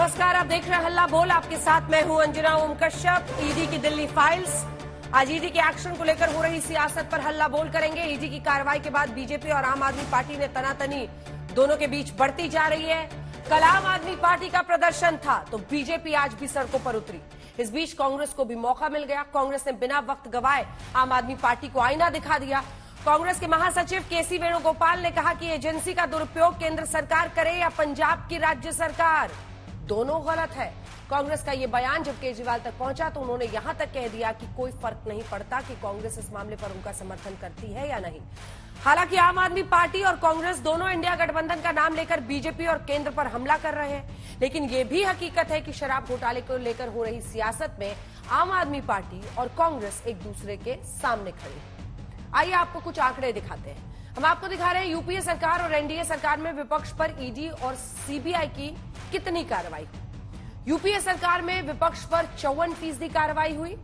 नमस्कार, आप देख रहे हैं हल्ला बोल। आपके साथ मैं हूं अंजना ओम कश्यप। ईडी की दिल्ली फाइल्स। आज ईडी के एक्शन को लेकर हो रही सियासत पर हल्ला बोल करेंगे। ईडी की कार्रवाई के बाद बीजेपी और आम आदमी पार्टी ने तनातनी दोनों के बीच बढ़ती जा रही है। कल आम आदमी पार्टी का प्रदर्शन था तो बीजेपी आज भी सड़कों पर उतरी। इस बीच कांग्रेस को भी मौका मिल गया। कांग्रेस ने बिना वक्त गवाए आम आदमी पार्टी को आईना दिखा दिया। कांग्रेस के महासचिव केसी वेणुगोपाल ने कहा कि एजेंसी का दुरुपयोग केंद्र सरकार करे या पंजाब की राज्य सरकार, दोनों गलत है। कांग्रेस का ये बयान जब केजरीवाल तक पहुंचा तो उन्होंने यहां तक कह दिया कि कोई फर्क नहीं पड़ता कि कांग्रेस इस मामले पर उनका समर्थन करती है या नहीं। हालांकि आम आदमी पार्टी और कांग्रेस दोनों इंडिया गठबंधन का नाम लेकर बीजेपी और केंद्र पर हमला कर रहे हैं, लेकिन ये भी हकीकत है कि शराब घोटाले को लेकर हो रही सियासत में आम आदमी पार्टी और कांग्रेस एक दूसरे के सामने खड़े हैं। आइए आपको कुछ आंकड़े दिखाते हैं। हम आपको दिखा रहे हैं यूपीए सरकार और एनडीए सरकार में विपक्ष पर ईडी और सीबीआई की कितनी कार्रवाई। यूपीए सरकार में विपक्ष पर 54% कार्रवाई हुई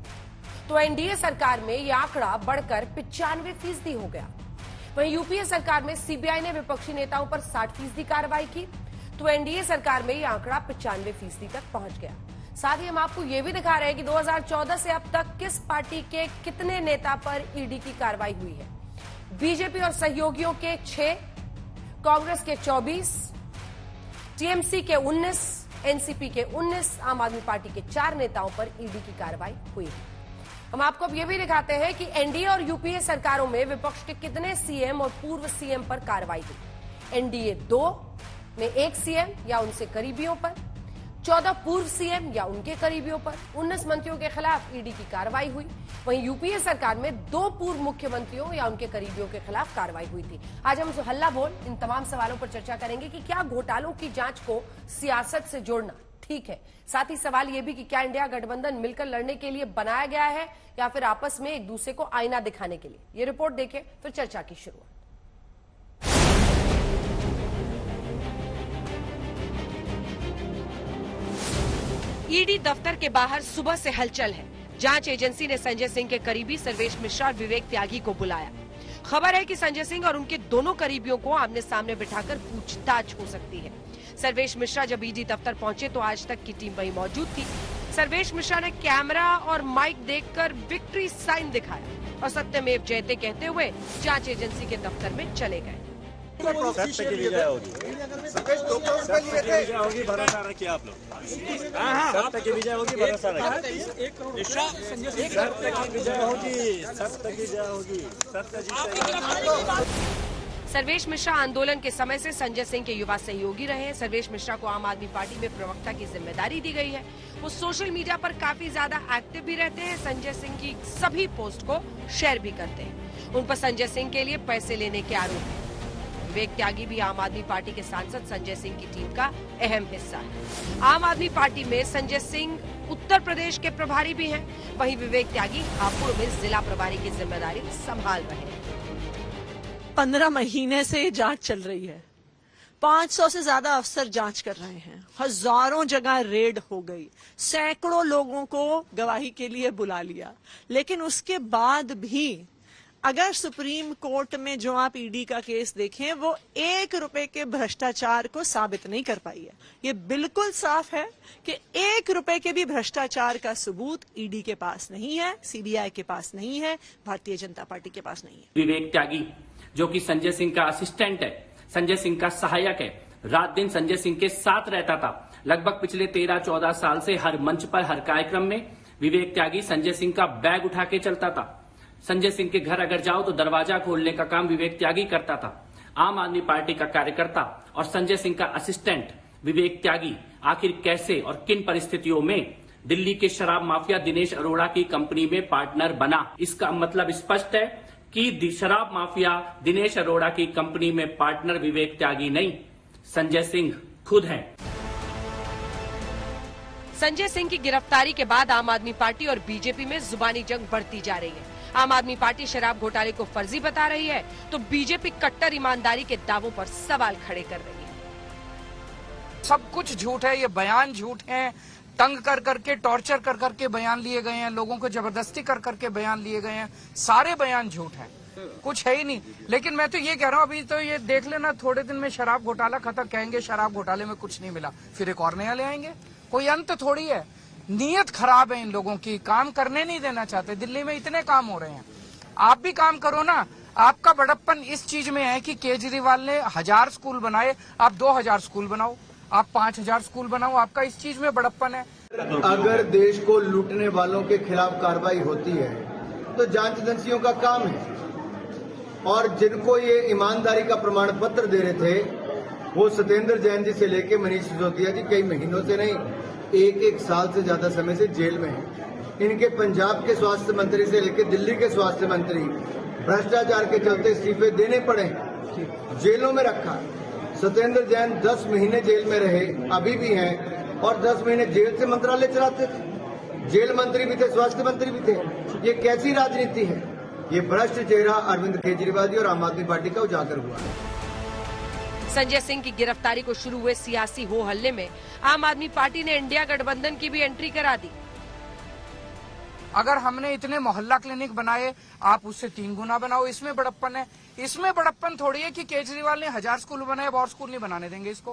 तो एनडीए सरकार में यह आंकड़ा बढ़कर 95% हो गया। वहीं यूपीए सरकार में सीबीआई ने विपक्षी नेताओं पर 60% कार्रवाई की तो एनडीए सरकार में यह आंकड़ा 95% तक पहुंच गया। साथ ही हम आपको यह भी दिखा रहे हैं कि 2014 से अब तक किस पार्टी के कितने नेता पर ईडी की कार्रवाई हुई है। बीजेपी और सहयोगियों के 6, कांग्रेस के 24, टीएमसी के 19, एनसीपी के 19, आम आदमी पार्टी के 4 नेताओं पर ईडी की कार्रवाई हुई है। हम आपको अब यह भी दिखाते हैं कि एनडीए और यूपीए सरकारों में विपक्ष के कितने सीएम और पूर्व सीएम पर कार्रवाई हुई। एनडीए 2 में 1 सीएम या उनसे करीबियों पर, 14 पूर्व सीएम या उनके करीबियों पर, 19 मंत्रियों के खिलाफ ईडी की कार्रवाई हुई। वहीं यूपीए सरकार में 2 पूर्व मुख्यमंत्रियों या उनके करीबियों के खिलाफ कार्रवाई हुई थी। आज हम हल्ला बोल इन तमाम सवालों पर चर्चा करेंगे कि क्या घोटालों की जांच को सियासत से जोड़ना ठीक है। साथ ही सवाल यह भी कि क्या इंडिया गठबंधन मिलकर लड़ने के लिए बनाया गया है या फिर आपस में एक दूसरे को आईना दिखाने के लिए। ये रिपोर्ट देखें फिर चर्चा की शुरुआत। ईडी दफ्तर के बाहर सुबह से हलचल है। जांच एजेंसी ने संजय सिंह के करीबी सर्वेश मिश्रा और विवेक त्यागी को बुलाया। खबर है कि संजय सिंह और उनके दोनों करीबियों को आमने सामने बिठाकर पूछताछ हो सकती है। सर्वेश मिश्रा जब ईडी दफ्तर पहुंचे तो आज तक की टीम वहीं मौजूद थी। सर्वेश मिश्रा ने कैमरा और माइक देखकर विक्ट्री साइन दिखाया और सत्यमेव जयते कहते हुए जांच एजेंसी के दफ्तर में चले गए। सत्य की विजय होगी, भरोसा रखिए आप लोग। सत्य की विजय होगी, भरोसा रखिए। सत्य की विजय होगी, सत्य की विजय होगी, सत्य जीतेगा। सर्वेश मिश्रा आंदोलन के समय से संजय सिंह के युवा सहयोगी रहे हैं। सर्वेश मिश्रा को आम आदमी पार्टी में प्रवक्ता की जिम्मेदारी दी गई है। वो सोशल मीडिया पर काफी ज्यादा एक्टिव भी रहते हैं। संजय सिंह की सभी पोस्ट को शेयर भी करते हैं। उन पर संजय सिंह के लिए पैसे लेने के आरोप है। विवेक त्यागी भी आम आदमी पार्टी के सांसद संजय सिंह की टीम का अहम हिस्सा है। आम आदमी पार्टी में संजय सिंह उत्तर प्रदेश के प्रभारी भी हैं। वहीं विवेक त्यागी हापुड़ में जिला प्रभारी की जिम्मेदारी संभाल रहे हैं। 15 महीने से जांच चल रही है। 500 से ज्यादा अफसर जांच कर रहे हैं। हजारों जगह रेड हो गई। सैकड़ों लोगों को गवाही के लिए बुला लिया। लेकिन उसके बाद भी अगर सुप्रीम कोर्ट में जो आप ईडी का केस देखें वो 1 रुपए के भ्रष्टाचार को साबित नहीं कर पाई है। ये बिल्कुल साफ है कि 1 रुपए के भी भ्रष्टाचार का सबूत ईडी के पास नहीं है, सीबीआई के पास नहीं है, भारतीय जनता पार्टी के पास नहीं है। विवेक त्यागी जो कि संजय सिंह का असिस्टेंट है, संजय सिंह का सहायक है, रात दिन संजय सिंह के साथ रहता था। लगभग पिछले 13-14 साल से हर मंच पर, हर कार्यक्रम में विवेक त्यागी संजय सिंह का बैग उठा के चलता था। संजय सिंह के घर अगर जाओ तो दरवाजा खोलने का काम विवेक त्यागी करता था। आम आदमी पार्टी का कार्यकर्ता और संजय सिंह का असिस्टेंट विवेक त्यागी आखिर कैसे और किन परिस्थितियों में दिल्ली के शराब माफिया दिनेश अरोड़ा की कंपनी में पार्टनर बना? इसका मतलब स्पष्ट है कि शराब माफिया दिनेश अरोड़ा की कंपनी में पार्टनर विवेक त्यागी नहीं, संजय सिंह खुद हैं। संजय सिंह की गिरफ्तारी के बाद आम आदमी पार्टी और बीजेपी में जुबानी जंग बढ़ती जा रही है। आम आदमी पार्टी शराब घोटाले को फर्जी बता रही है तो बीजेपी कट्टर ईमानदारी के दावों पर सवाल खड़े कर रही है। सब कुछ झूठ है, ये बयान झूठ है। तंग कर करके, टॉर्चर कर करके बयान लिए गए हैं, लोगों को जबरदस्ती कर करके बयान लिए गए हैं। सारे बयान झूठ हैं, कुछ है ही नहीं। लेकिन मैं तो ये कह रहा हूँ, अभी तो ये देख लेना, थोड़े दिन में शराब घोटाला खत्म, कहेंगे शराब घोटाले में कुछ नहीं मिला, फिर एक और नया ले आएंगे। कोई अंत थोड़ी है। नीयत खराब है इन लोगों की, काम करने नहीं देना चाहते। दिल्ली में इतने काम हो रहे हैं, आप भी काम करो ना। आपका बड़प्पन इस चीज में है कि केजरीवाल ने 1000 स्कूल बनाए, आप 2000 स्कूल बनाओ, आप 5000 स्कूल बनाओ, आपका इस चीज में बड़प्पन है। अगर देश को लूटने वालों के खिलाफ कार्रवाई होती है तो जांच एजेंसियों का काम है, और जिनको ये ईमानदारी का प्रमाण पत्र दे रहे थे वो सत्येंद्र जैन जी से लेके मनीष सिसोदिया जी कई महीनों से नहीं, एक साल से ज्यादा समय से जेल में हैं। इनके पंजाब के स्वास्थ्य मंत्री से लेकर दिल्ली के स्वास्थ्य मंत्री भ्रष्टाचार के चलते इस्तीफे देने पड़े, जेलों में रखा। सत्येंद्र जैन 10 महीने जेल में रहे, अभी भी हैं, और 10 महीने जेल से मंत्रालय चलाते थे, जेल मंत्री भी थे, स्वास्थ्य मंत्री भी थे। ये कैसी राजनीति है? ये भ्रष्ट चेहरा अरविंद केजरीवाल जी और आम आदमी पार्टी का उजागर हुआ है। संजय सिंह की गिरफ्तारी को शुरू हुए सियासी हो हल्ले में आम आदमी पार्टी ने इंडिया गठबंधन की भी एंट्री करा दी। अगर हमने इतने मोहल्ला क्लिनिक बनाए, आप उससे 3 गुना बनाओ, इसमें बड़प्पन है। इसमें बड़प्पन थोड़ी है कि केजरीवाल ने 1000 स्कूल बनाए, अब और स्कूल नहीं बनाने देंगे इसको।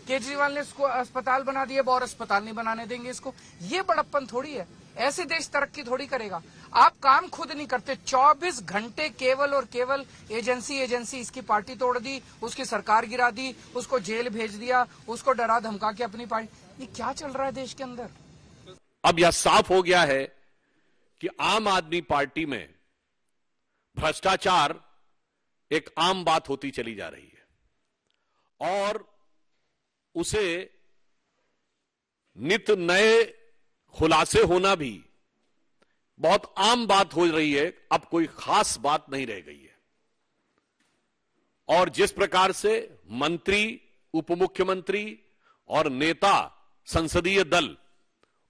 केजरीवाल ने अस्पताल बना दिए, अब और अस्पताल नहीं बनाने देंगे इसको। ये बड़प्पन थोड़ी है। ऐसे देश तरक्की थोड़ी करेगा। आप काम खुद नहीं करते, 24 घंटे केवल और केवल एजेंसी इसकी पार्टी तोड़ दी, उसकी सरकार गिरा दी, उसको जेल भेज दिया, उसको डरा धमका के अपनी पार्टी। ये क्या चल रहा है देश के अंदर? अब यह साफ हो गया है कि आम आदमी पार्टी में भ्रष्टाचार एक आम बात होती चली जा रही है, और उसे नित नए खुलासे होना भी बहुत आम बात हो रही है। अब कोई खास बात नहीं रह गई है। और जिस प्रकार से मंत्री, उपमुख्यमंत्री और नेता संसदीय दल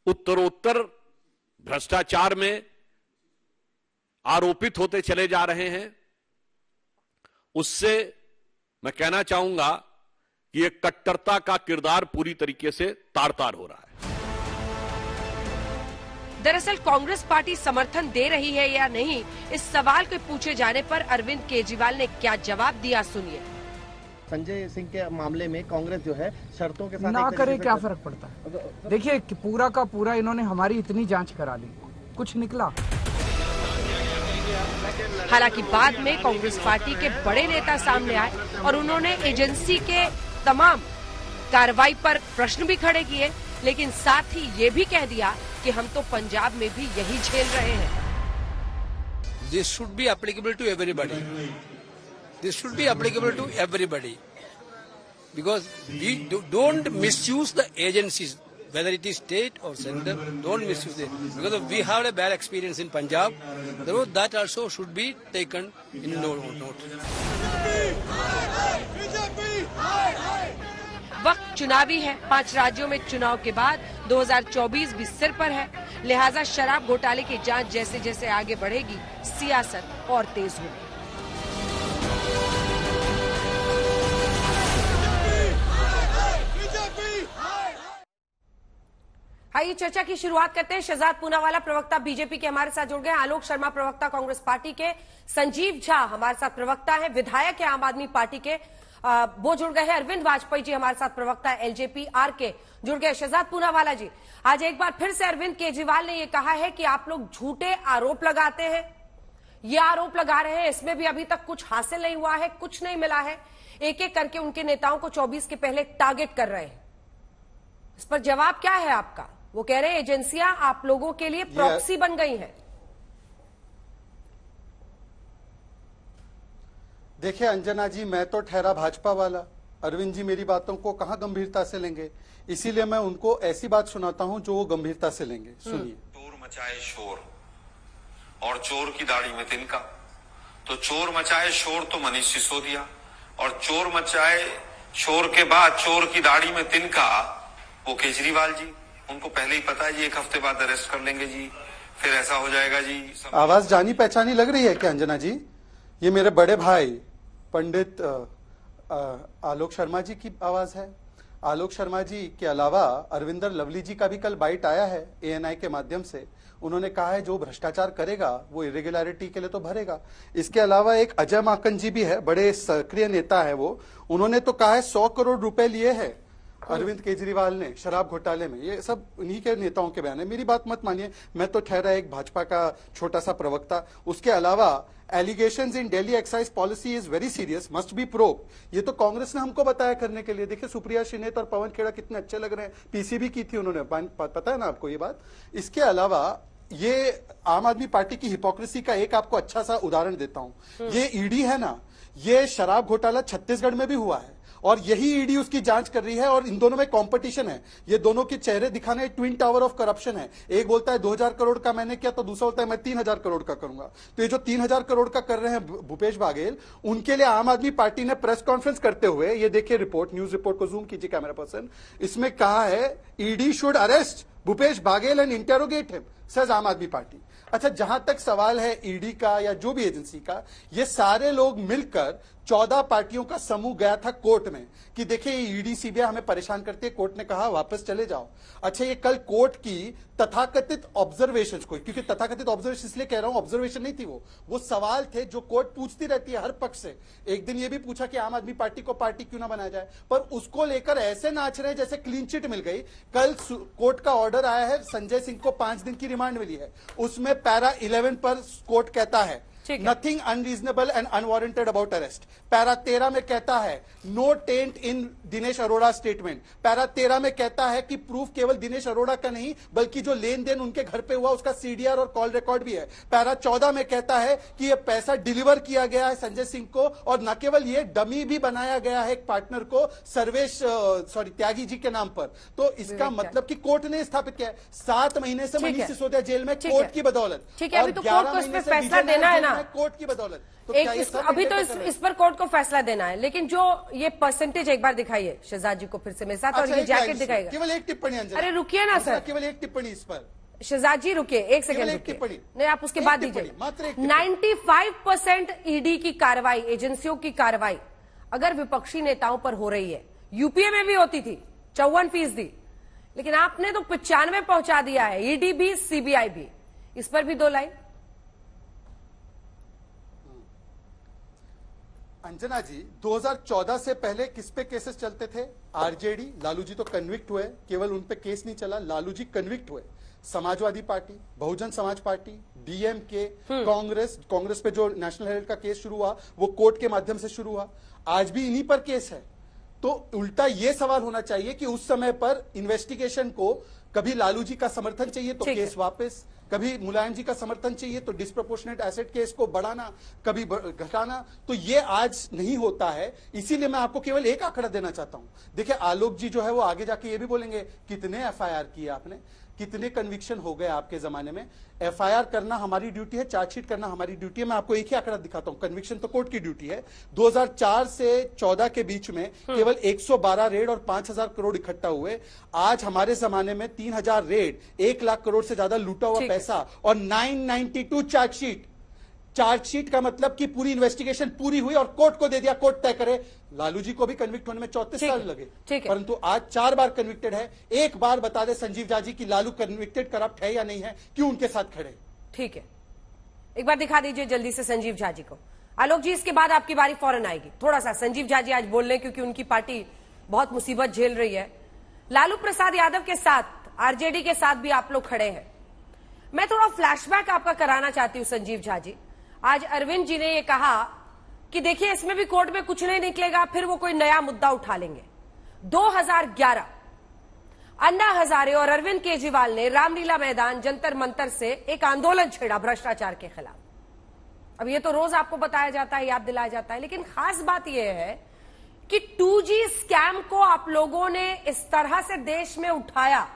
उत्तरोत्तर भ्रष्टाचार में आरोपित होते चले जा रहे हैं, उससे मैं कहना चाहूंगा कि एक कट्टरता का किरदार पूरी तरीके से तार-तार हो रहा है। दरअसल कांग्रेस पार्टी समर्थन दे रही है या नहीं, इस सवाल को पूछे जाने पर अरविंद केजरीवाल ने क्या जवाब दिया, सुनिए। संजय सिंह के मामले में कांग्रेस जो है शर्तों के साथ ना करे क्या फर्क पड़ता है? देखिए पूरा का पूरा इन्होंने हमारी इतनी जांच करा ली, कुछ निकला। हालांकि बाद में कांग्रेस पार्टी के बड़े नेता सामने आए और उन्होंने एजेंसी के तमाम कार्रवाई पर प्रश्न भी खड़े किए, लेकिन साथ ही ये भी कह दिया कि हम तो पंजाब में भी यही झेल रहे हैं। This should be applicable to everybody. This should be applicable to everybody, because we don't misuse the agencies, whether it is state or central. Don't misuse it, because we have a bad experience in Punjab. Therefore, that also should be taken in note. वक्त चुनावी है, 5 राज्यों में चुनाव के बाद 2024 भी सिर पर है, लिहाजा शराब घोटाले की जांच जैसे जैसे आगे बढ़ेगी, सियासत और तेज होगी। आइए चर्चा की शुरुआत करते हैं। शहजाद पूनावाला प्रवक्ता बीजेपी के हमारे साथ जुड़ गए हैं, आलोक शर्मा प्रवक्ता कांग्रेस पार्टी के, संजीव झा हमारे साथ प्रवक्ता हैं, विधायक है आम आदमी पार्टी के, वो जुड़ गए हैं, अरविंद वाजपेयी जी हमारे साथ प्रवक्ता है एलजेपी आर के जुड़ गए। शहजाद पूनावाला जी, आज एक बार फिर से अरविंद केजरीवाल ने यह कहा है कि आप लोग झूठे आरोप लगाते हैं, ये आरोप लगा रहे हैं, इसमें भी अभी तक कुछ हासिल नहीं हुआ है, कुछ नहीं मिला है, एक एक करके उनके नेताओं को 24 के पहले टारगेट कर रहे हैं। इस पर जवाब क्या है आपका? वो कह रहे हैं एजेंसियां आप लोगों के लिए प्रॉक्सी बन गई हैं। देखिए अंजना जी, मैं तो ठहरा भाजपा वाला, अरविंद जी मेरी बातों को कहां गंभीरता से लेंगे, इसीलिए मैं उनको ऐसी बात सुनाता हूं जो वो गंभीरता से लेंगे। सुनिए। चोर मचाए शोर और चोर की दाढ़ी में तिनका, तो चोर मचाए शोर तो मनीष सिसोदिया, और चोर मचाए शोर के बाद चोर की दाढ़ी में तिनका वो केजरीवाल जी। उनको पहले ही पता है जी, 1 हफ्ते बाद अरेस्ट कर लेंगे जी, फिर ऐसा हो जाएगा जी। आवाज जानी पहचानी लग रही है क्या अंजना जी? ये मेरे बड़े भाई पंडित आलोक शर्मा जी की आवाज है। आलोक शर्मा जी के अलावा अरविंदर लवली जी का भी कल बाइट आया है ANI के माध्यम से। उन्होंने कहा है जो भ्रष्टाचार करेगा वो इरेगुलरिटी के लिए तो भरेगा। इसके अलावा एक अजय माकन जी भी है, बड़े सक्रिय नेता है वो। उन्होंने तो कहा है 100 करोड़ रुपए लिए हैं अरविंद केजरीवाल ने शराब घोटाले में, ये सब उन्हीं के नेताओं के बयान है। मेरी बात मत मानिए, मैं तो ठहरा एक भाजपा का छोटा सा प्रवक्ता। उसके अलावा allegations in Delhi excise policy is very serious, must be probe, ये तो कांग्रेस ने हमको बताया करने के लिए। देखिए सुप्रिया श्रीनेत और पवन खेड़ा कितने अच्छे लग रहे हैं, पीसीबी की थी उन्होंने, पता है ना आपको ये बात। इसके अलावा ये आम आदमी पार्टी की हिपोक्रेसी का एक आपको अच्छा सा उदाहरण देता हूं। ये ईडी है ना, ये शराब घोटाला छत्तीसगढ़ में भी हुआ है और यही ईडी उसकी जांच कर रही है और इन दोनों में कंपटीशन है। ये दोनों के चेहरे दिखाने ट्विन टावर ऑफ करप्शन है। एक बोलता है 2000 करोड़ का मैंने किया तो दूसरा बोलता है मैं 3000 करोड़ का करूंगा। तो ये जो 3000 करोड़ का कर रहे हैं भूपेश बाघेल, उनके लिए आम आदमी पार्टी ने प्रेस कॉन्फ्रेंस करते हुए, ये देखिए रिपोर्ट, न्यूज रिपोर्ट को जूम कीजिए कैमरा पर्सन, इसमें कहा है ED should arrest Bhupesh Baghel and interrogate him, says आम आदमी पार्टी। अच्छा, जहां तक सवाल है ईडी का या जो भी एजेंसी का, ये सारे लोग मिलकर 14 पार्टियों का समूह गया था कोर्ट में कि देखिए ये ईडी सीबीआई हमें परेशान करती है। कोर्ट ने कहा वापस चले जाओ। अच्छा, ये कल कोर्ट की तथाकथित ऑब्जर्वेशंस को, क्योंकि तथाकथित ऑब्जर्वेशन इसलिए कह रहा हूं, ऑब्जर्वेशन नहीं थी, वो सवाल थे जो कोर्ट पूछती रहती है हर पक्ष से। एक दिन ये भी पूछा कि आम आदमी पार्टी को पार्टी क्यों ना बनाया जाए, पर उसको लेकर ऐसे नाच रहे जैसे क्लीन चिट मिल गई। कल कोर्ट का ऑर्डर आया है, संजय सिंह को 5 दिन की रिमांड मिली है। उसमें पैरा 11 पर कोर्ट कहता है nothing unreasonable and unwarranted about arrest. Para 13 में कहता है नो टेंट इन दिनेश अरोड़ा स्टेटमेंट। पैरा 13 में कहता है कि प्रूफ केवल दिनेश अरोड़ा का नहीं बल्कि जो लेन देन उनके घर पे हुआ उसका सीडीआर और कॉल रिकॉर्ड भी है। पैरा 14 में कहता है कि ये पैसा डिलीवर किया गया है संजय सिंह को, और न केवल ये डमी भी बनाया गया है एक पार्टनर को त्यागी जी के नाम पर। तो इसका मतलब कि कोर्ट ने स्थापित किया है 7 महीने से मनीष सिसोदिया जेल में कोर्ट की बदौलत। ठीक है, अभी तो कोर्ट को इस पर फैसला देना है ना, कोर्ट की बदौलत। तो अभी तो इस पर कोर्ट को फैसला देना है। लेकिन जो ये परसेंटेज एक बार दिखाइए शहजाद जी को फिर से मेरे साथ, और ये जैकेट दिखाएगा। केवल एक टिप्पणी, अरे रुकिए ना सर, केवल एक टिप्पणी इस पर। शहजाद जी रुकिए, एक सेकंड रुकिए, नहीं आप उसके बाद दीजिए। 95% ईडी की कार्रवाई, एजेंसियों की कार्रवाई अगर विपक्षी नेताओं पर हो रही है, यूपीए में भी होती थी 54%, लेकिन आपने तो 95 पहुंचा दिया है, ईडी भी सीबीआई भी। इस पर भी 2 लाइन। अंजना जी, 2014 से पहले किस पे केसेस चलते थे? आरजेडी, लालू जी तो कन्विक्ट हुए, केवल उन पे केस नहीं चला, लालू जी कन्विक्ट हुए। Samajwadi party, Bahujan Samaj party, DMK, Congress पे जो नेशनल हेराल्ड का केस शुरू हुआ वो कोर्ट के माध्यम से शुरू हुआ, आज भी इन्हीं पर केस है। तो उल्टा ये सवाल होना चाहिए कि उस समय पर इन्वेस्टिगेशन को कभी लालू जी का समर्थन चाहिए तो केस वापस, कभी मुलायम जी का समर्थन चाहिए तो डिस्प्रोपोर्शनेट एसेट केस को बढ़ाना, कभी घटाना। तो ये आज नहीं होता है। इसीलिए मैं आपको केवल एक आंकड़ा देना चाहता हूं। देखिए आलोक जी जो है वो आगे जाके ये भी बोलेंगे कितने एफआईआर किए आपने, कितने कन्विक्शन हो गए आपके जमाने में। एफआईआर करना हमारी ड्यूटी है, चार्जशीट करना हमारी ड्यूटी है। मैं आपको एक ही आंकड़ा दिखाता हूं, कन्विक्शन तो कोर्ट की ड्यूटी है। 2004 से 14 के बीच में केवल 112 रेड और 5000 करोड़ इकट्ठा हुए। आज हमारे जमाने में 3000 रेड, 1 लाख करोड़ से ज्यादा लूटा हुआ पैसा और 992 चार्जशीट का मतलब कि पूरी इन्वेस्टिगेशन पूरी हुई और कोर्ट को दे दिया, कोर्ट तय करे। लालू जी को भी कन्विक्ट होने में 34 साल लगे, परंतु आज 4 बार कन्विक्टेड है। एक बार बता दे संजीव झा जी की लालू कन्विक्टेड करप्ट है या नहीं है, क्यों उनके साथ खड़े? ठीक है, एक बार दिखा दीजिए जल्दी से संजीव झा जी को। आलोक जी इसके बाद आपकी बारी फौरन आएगी। थोड़ा सा संजीव झा जी आज बोल रहे हैं क्योंकि उनकी पार्टी बहुत मुसीबत झेल रही है। लालू प्रसाद यादव के साथ आरजेडी के साथ भी आप लोग खड़े हैं। मैं थोड़ा फ्लैशबैक आपका कराना चाहती हूं संजीव झा जी। आज अरविंद जी ने ये कहा कि देखिए इसमें भी कोर्ट में कुछ नहीं निकलेगा, फिर वो कोई नया मुद्दा उठा लेंगे। 2011 अन्ना हजारे और अरविंद केजरीवाल ने रामलीला मैदान जंतर मंतर से एक आंदोलन छेड़ा भ्रष्टाचार के खिलाफ। अब ये तो रोज आपको बताया जाता है, याद दिलाया जाता है, लेकिन खास बात यह है कि 2G स्कैम को आप लोगों ने इस तरह से देश में उठाया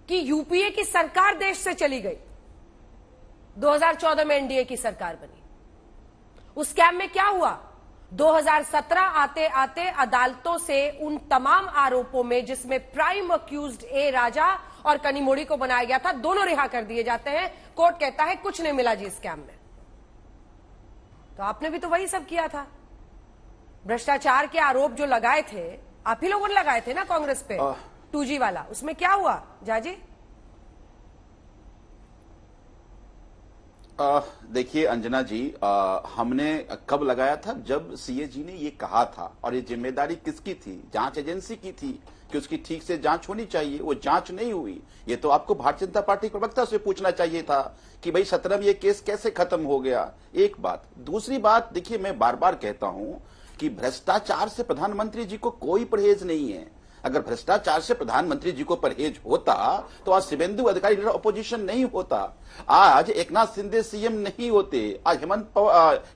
कि यूपीए की सरकार देश से चली गई। 2014 में एनडीए की सरकार बनी। उस स्कैम में क्या हुआ? 2017 आते आते अदालतों से उन तमाम आरोपों में जिसमें प्राइम अक्यूज्ड ए राजा और कनिमोड़ी को बनाया गया था, दोनों रिहा कर दिए जाते हैं। कोर्ट कहता है कुछ नहीं मिला जी स्कैम में। तो आपने भी तो वही सब किया था। भ्रष्टाचार के आरोप जो लगाए थे आप ही लोगों ने लगाए थे ना कांग्रेस पे, 2G वाला। उसमें क्या हुआ झाजी? देखिए अंजना जी, हमने कब लगाया था? जब सीएजी ने ये कहा था, और ये जिम्मेदारी किसकी थी? जांच एजेंसी की थी कि उसकी ठीक से जांच होनी चाहिए। वो जांच नहीं हुई। ये तो आपको भारतीय जनता पार्टी के प्रवक्ता से पूछना चाहिए था कि भाई 17 में ये केस कैसे खत्म हो गया। एक बात। दूसरी बात, देखिए मैं बार बार कहता हूं कि भ्रष्टाचार से प्रधानमंत्री जी को कोई परहेज नहीं है। अगर भ्रष्टाचार से प्रधानमंत्री जी को परहेज होता तो आज शुभेंदु अधिकारी लीडर ऑपोजिशन नहीं होता, आज एकनाथ शिंदे सीएम नहीं होते, आज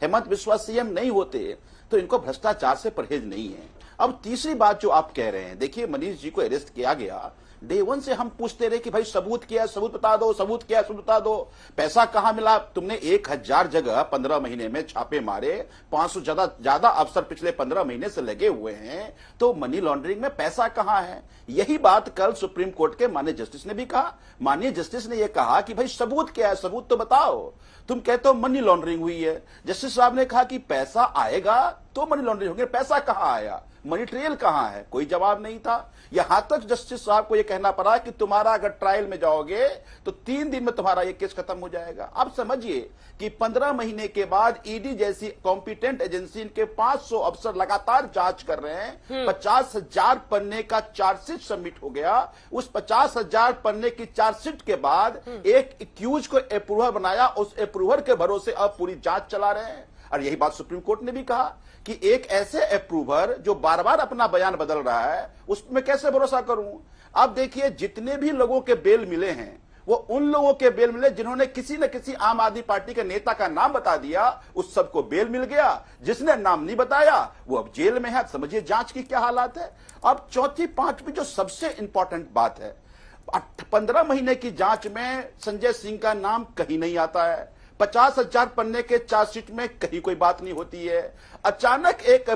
हेमंत बिस्वा सीएम नहीं होते। तो इनको भ्रष्टाचार से परहेज नहीं है। अब तीसरी बात जो आप कह रहे हैं, देखिए मनीष जी को अरेस्ट किया गया, डे वन से हम पूछते रहे कि भाई सबूत क्या है, सबूत बता दो, सबूत क्या है, सबूत बता दो। पैसा कहां मिला? तुमने 1000 जगह 15 महीने में छापे मारे, 500 ज्यादा अफसर पिछले 15 महीने से लगे हुए हैं, तो मनी लॉन्ड्रिंग में पैसा कहां है? यही बात कल सुप्रीम कोर्ट के माननीय जस्टिस ने भी कहा। माननीय जस्टिस ने यह कहा कि भाई सबूत क्या है, सबूत तो बताओ। तुम कहते हो मनी लॉन्ड्रिंग हुई है। जस्टिस साहब ने कहा कि पैसा आएगा तो मनी लॉन्ड्रिंग होगी। पैसा कहां आया? मनी ट्रेल कहां है? कोई जवाब नहीं था। यहां तक जस्टिस साहब को यह कहना पड़ा कि तुम्हारा अगर ट्रायल में जाओगे तो 3 दिन में तुम्हारा यह केस खत्म हो जाएगा। अब समझिए कि 15 महीने के बाद ईडी जैसी कॉम्पिटेंट एजेंसी इनके 500 अफसर लगातार जांच कर रहे हैं। 50,000 पन्ने का चार्जशीट सबमिट हो गया। उस 50,000 पन्ने की चार्जशीट के बाद एक एक्यूज को अप्रूवर बनाया। उस अप्रूवर के भरोसे अब पूरी जांच चला रहे हैं। और यही बात सुप्रीम कोर्ट ने भी कहा कि एक ऐसे अप्रूवर जो बार बार अपना बयान बदल रहा है, उसमें कैसे भरोसा करूं? अब देखिए, जितने भी लोगों के बेल मिले हैं वो उन लोगों के बेल मिले जिन्होंने किसी न किसी आम आदमी पार्टी के नेता का नाम बता दिया, उस सबको बेल मिल गया। जिसने नाम नहीं बताया वो अब जेल में है। समझिए जांच की क्या हालात है। अब चौथी पांचवी जो सबसे इंपॉर्टेंट बात है, 15 महीने की जांच में संजय सिंह का नाम कहीं नहीं आता है। 50,000 पन्ने के चार्जशीट में कहीं कोई बात नहीं होती है। अचानक एक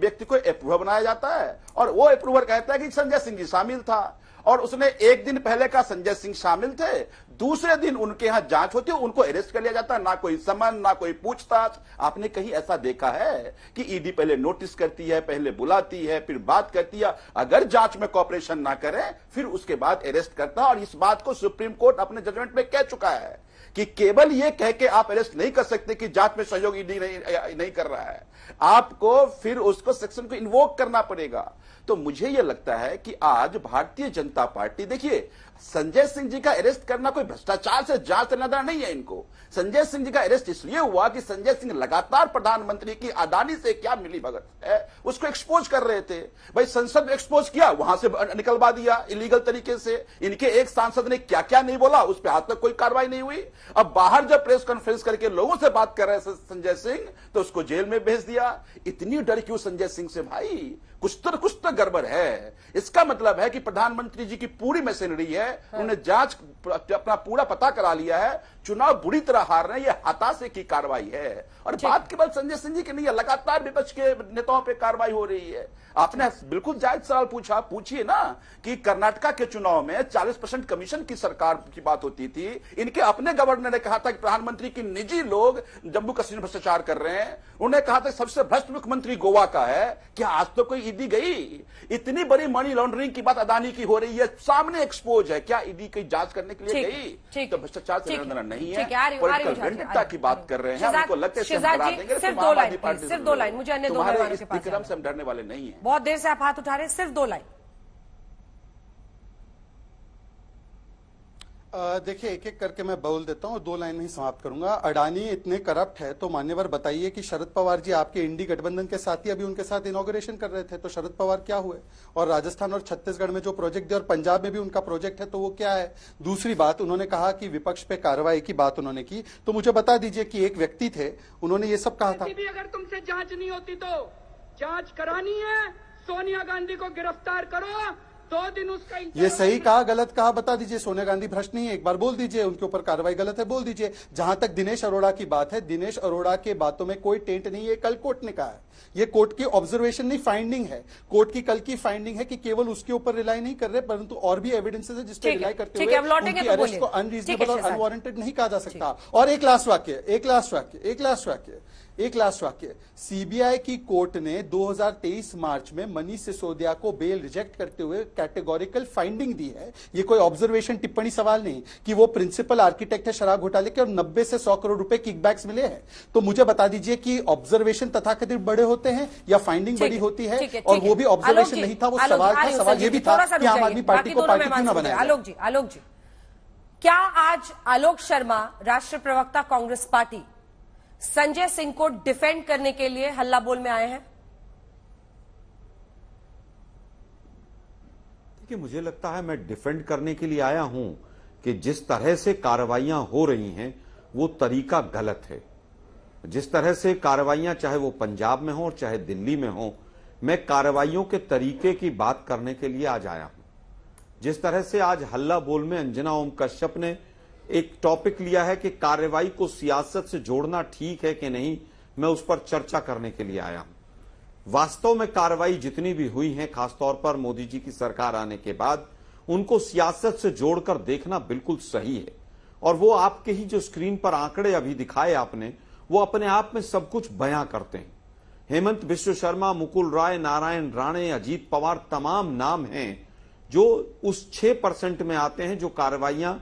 व्यक्ति को अप्रूवर बनाया जाता है और वो अप्रूवर कहता है कि संजय सिंह जी शामिल था, और उसने एक दिन पहले का संजय सिंह शामिल थे, दूसरे दिन उनके यहां जांच होती है, उनको अरेस्ट कर लिया जाता है। ना कोई समन, ना कोई पूछताछ। आपने कहीं ऐसा देखा है कि ईडी पहले नोटिस करती है, पहले बुलाती है, फिर बात करती है, अगर जांच में कोऑपरेशन ना करे फिर उसके बाद अरेस्ट करता है। और इस बात को सुप्रीम कोर्ट अपने जजमेंट में कह चुका है कि केवल ये कह के आप अरेस्ट नहीं कर सकते कि जांच में सहयोग ईडी नहीं कर रहा है, आपको फिर उसको सेक्शन को इन्वोक करना पड़ेगा। तो मुझे यह लगता है कि आज भारतीय जनता पार्टी, देखिए संजय सिंह जी का अरेस्ट करना कोई भ्रष्टाचार से जांच लेना नहीं है इनको। संजय सिंह जी का अरेस्ट इसलिए हुआ कि संजय सिंह लगातार प्रधानमंत्री की अदानी से क्या मिली भगत है उसको एक्सपोज कर रहे थे। भाई संसद में एक्सपोज किया, वहां से निकलवा दिया इलीगल तरीके से। इनके एक सांसद ने क्या क्या नहीं बोला, उस पर आज तक कोई कार्रवाई नहीं हुई। अब बाहर जब प्रेस कॉन्फ्रेंस करके लोगों से बात कर रहे हैं संजय सिंह, तो उसको जेल में भेज दिया। इतनी डर क्यों संजय सिंह से? भाई कुछ तो गड़बड़ है। इसका मतलब है कि प्रधानमंत्री जी की पूरी मशीनरी है, उन्होंने जांच अपना पूरा पता करा लिया है, चुनाव बुरी तरह हार रहे हैं, ये हताशे की कार्रवाई है। और बात केवल संजय सिंह जी की नहीं है, लगातार विपक्ष के नेताओं पे कार्रवाई हो रही है। आपने बिल्कुल जायज सवाल पूछा, पूछिए ना कि कर्नाटका के चुनाव में 40% कमीशन की सरकार की बात होती थी। इनके अपने गवर्नर ने कहा था कि प्रधानमंत्री की निजी लोग जम्मू कश्मीर भ्रष्टाचार कर रहे हैं। उन्होंने कहा था सबसे भ्रष्ट मुख्यमंत्री गोवा का है। क्या आज तो कोई ईडी गई? इतनी बड़ी मनी लॉन्ड्रिंग की बात अदानी की हो रही है, सामने एक्सपोज है। क्या ईडी की जांच करने के लिए गई? तो भ्रष्टाचार से लेना नहीं है, पॉलिटिकल वेंडिटा की बात कर रहे हैं। उनको लगता है सिर्फ 2 लाइन, मुझे अन्य 2 मेहमानों के पास विक्रम से हम डरने वाले नहीं है। बहुत देर से आप हाथ उठा रहे हैं, सिर्फ 2 लाइन। देखिए एक एक करके मैं बोल देता हूं, 2 लाइन में ही समाप्त करूंगा। अडानी इतने करप्ट है तो मान्यवर बताइए कि शरद पवार जी आपके इंडी गठबंधन के साथी अभी उनके साथ इनॉग्रेशन कर रहे थे, तो शरद पवार क्या हुए? और राजस्थान और छत्तीसगढ़ में जो प्रोजेक्ट दिया और पंजाब में भी उनका प्रोजेक्ट है, तो वो क्या है? दूसरी बात, उन्होंने कहा कि विपक्ष पे कार्रवाई की बात उन्होंने की, तो मुझे बता दीजिए कि एक व्यक्ति थे, उन्होंने ये सब कहा था। अगर तुमसे जांच नहीं होती तो जांच करानी है, सोनिया गांधी को गिरफ्तार करो, 2 दिन उसका ये सही कहा गलत कहा बता दीजिए। सोनिया गांधी भ्रष्ट नहीं है, एक बार बोल दीजिए। उनके ऊपर कार्रवाई गलत है, बोल दीजिए। जहां तक दिनेश अरोड़ा की बात है, दिनेश अरोड़ा के बातों में कोई टेंट नहीं है, कल कोर्ट ने कहा है। ये कोर्ट की ऑब्जर्वेशन नहीं, फाइंडिंग है। कोर्ट की कल की फाइंडिंग है कि केवल उसके ऊपर रिलाई नहीं कर रहे, परंतु और भी एविडेंसेस है जिसपे रिलाई करते हुए उनकी अरेस्ट को अनरीजनेबल और अनवारंटेड नहीं कहा जा सकता। और एक लास्ट वाक्य, सीबीआई की कोर्ट ने 2023 मार्च में मनीष सिसोदिया को बेल रिजेक्ट करते हुए कैटेगोरिकल फाइंडिंग दी है, ये कोई ऑब्जर्वेशन टिप्पणी सवाल नहीं कि वो प्रिंसिपल आर्किटेक्ट है शराब घोटाले के और 90 से 100 करोड़ रुपए किकबैक्स मिले हैं। तो मुझे बता दीजिए कि ऑब्जर्वेशन तथाकथित बड़े होते हैं या फाइंडिंग बड़ी होती है? और वो भी ऑब्जर्वेशन नहीं था, वो सवाल था। सवाल ये भी था कि आम आदमी पार्टी को पार्टी क्यों ना बनाया? आलोक जी, क्या आज आलोक शर्मा, राष्ट्रीय प्रवक्ता कांग्रेस पार्टी, संजय सिंह को डिफेंड करने के लिए हल्ला बोल में आए हैं? देखिए, मुझे लगता है मैं डिफेंड करने के लिए आया हूं कि जिस तरह से कार्रवाइयां हो रही हैं वो तरीका गलत है। जिस तरह से कार्रवाइयां चाहे वो पंजाब में हो और चाहे दिल्ली में हो, मैं कार्रवाइयों के तरीके की बात करने के लिए आज आया हूं। जिस तरह से आज हल्ला बोल में अंजना ओम कश्यप ने एक टॉपिक लिया है कि कार्रवाई को सियासत से जोड़ना ठीक है कि नहीं, मैं उस पर चर्चा करने के लिए आया हूं। वास्तव में कार्रवाई जितनी भी हुई है, खासतौर पर मोदी जी की सरकार आने के बाद, उनको सियासत से जोड़कर देखना बिल्कुल सही है। और वो आपके ही जो स्क्रीन पर आंकड़े अभी दिखाए आपने, वो अपने आप में सब कुछ बयां करते हैं। हेमंत बिश्व शर्मा, मुकुल राय, नारायण राणे, अजीत पवार, तमाम नाम हैं जो उस 6% में आते हैं जो कार्रवाइयां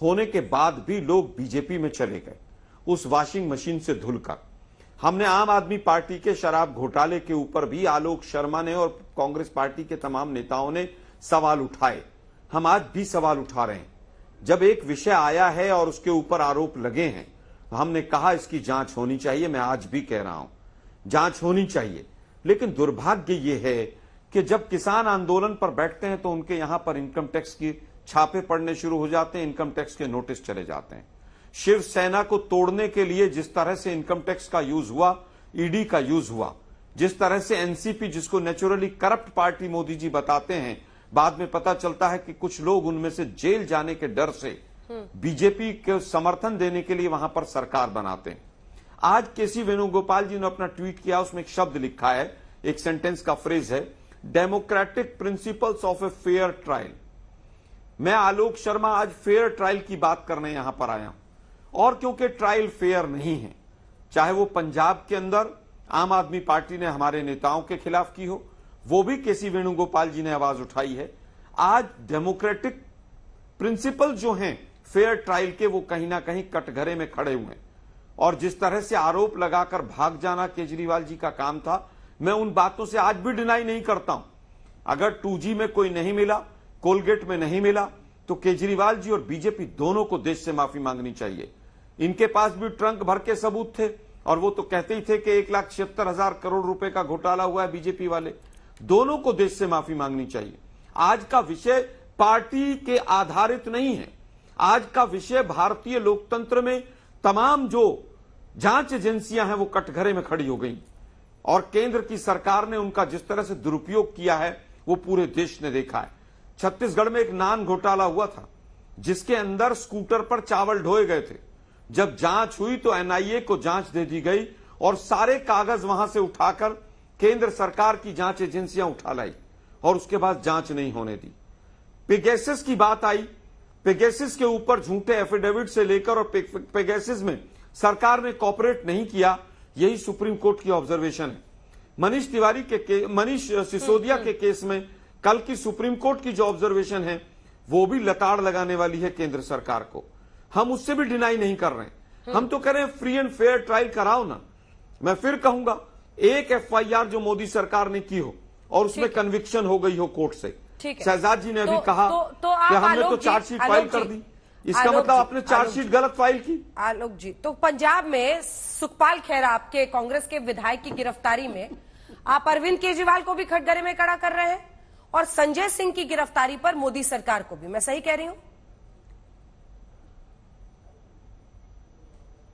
होने के बाद भी लोग बीजेपी में चले गए, उस वॉशिंग मशीन से धुलकर। हमने आम आदमी पार्टी के शराब घोटाले के ऊपर भी आलोक शर्मा ने और कांग्रेस पार्टी के तमाम नेताओं ने सवाल उठाए। हम आज भी सवाल उठा रहे हैं। जब एक विषय आया है और उसके ऊपर आरोप लगे हैं, हमने कहा इसकी जांच होनी चाहिए। मैं आज भी कह रहा हूं, जांच होनी चाहिए। लेकिन दुर्भाग्य यह है कि जब किसान आंदोलन पर बैठते हैं तो उनके यहां पर इनकम टैक्स की छापे पड़ने शुरू हो जाते हैं, इनकम टैक्स के नोटिस चले जाते हैं। शिवसेना को तोड़ने के लिए जिस तरह से इनकम टैक्स का यूज हुआ, ईडी का यूज हुआ, जिस तरह से एनसीपी, जिसको naturally corrupt party Modi ji बताते हैं, बाद में पता चलता है कि कुछ लोग उनमें से जेल जाने के डर से बीजेपी के समर्थन देने के लिए वहां पर सरकार बनाते हैं। आज केसी वेणुगोपाल जी ने अपना ट्वीट किया, उसमें एक शब्द लिखा है, एक सेंटेंस का फ्रेज है, democratic principles of a fair trial. मैं आलोक शर्मा आज फेयर ट्रायल की बात करने यहां पर आया हूं, और क्योंकि ट्रायल फेयर नहीं है, चाहे वो पंजाब के अंदर आम आदमी पार्टी ने हमारे नेताओं के खिलाफ की हो, वो भी केसी वेणुगोपाल जी ने आवाज उठाई है। आज डेमोक्रेटिक प्रिंसिपल जो हैं फेयर ट्रायल के, वो कहीं ना कहीं कटघरे में खड़े हुए हैं। और जिस तरह से आरोप लगाकर भाग जाना केजरीवाल जी का काम था, मैं उन बातों से आज भी डिनाई नहीं करता हूं। अगर 2G में कोई नहीं मिला, कोलगेट में नहीं मिला, तो केजरीवाल जी और बीजेपी दोनों को देश से माफी मांगनी चाहिए। इनके पास भी ट्रंक भर के सबूत थे, और वो तो कहते ही थे कि 1,76,000 करोड़ रुपए का घोटाला हुआ है बीजेपी वाले। दोनों को देश से माफी मांगनी चाहिए। आज का विषय पार्टी के आधारित नहीं है। आज का विषय भारतीय लोकतंत्र में तमाम जो जांच एजेंसियां हैं वो कटघरे में खड़ी हो गई, और केंद्र की सरकार ने उनका जिस तरह से दुरुपयोग किया है वो पूरे देश ने देखा है। छत्तीसगढ़ में एक नान घोटाला हुआ था, जिसके अंदर स्कूटर पर चावल ढोए गए थे। जब जांच हुई तो एनआईए को जांच दे दी गई, और सारे कागज वहां से उठाकर केंद्र सरकार की जांच एजेंसियां उठा लाई, और उसके बाद जांच नहीं होने दी। पेगासस की बात आई, पेगासस के ऊपर झूठे एफिडेविट से लेकर, और पेगासस में सरकार ने कॉपरेट नहीं किया, यही सुप्रीम कोर्ट की ऑब्जर्वेशन है। मनीष सिसोदिया के केस में कल की सुप्रीम कोर्ट की जो ऑब्जर्वेशन है, वो भी लताड़ लगाने वाली है केंद्र सरकार को। हम उससे भी डिनाई नहीं कर रहे हैं। हम तो कह रहे हैं फ्री एंड फेयर ट्रायल कराओ ना। मैं फिर कहूंगा, एक एफआईआर जो मोदी सरकार ने की हो और उसमें कन्विक्शन हो गई हो कोर्ट से। शहजाद जी ने अभी कहा कि हमने तो चार्जशीट फाइल कर दी, इसका मतलब आपने चार्जशीट गलत फाइल की। आलोक जी, तो पंजाब में सुखपाल खेरा, आपके कांग्रेस के विधायक की गिरफ्तारी में आप अरविंद केजरीवाल को भी कटघरे में खड़ा कर रहे हैं, और संजय सिंह की गिरफ्तारी पर मोदी सरकार को भी। मैं सही कह रही हूं?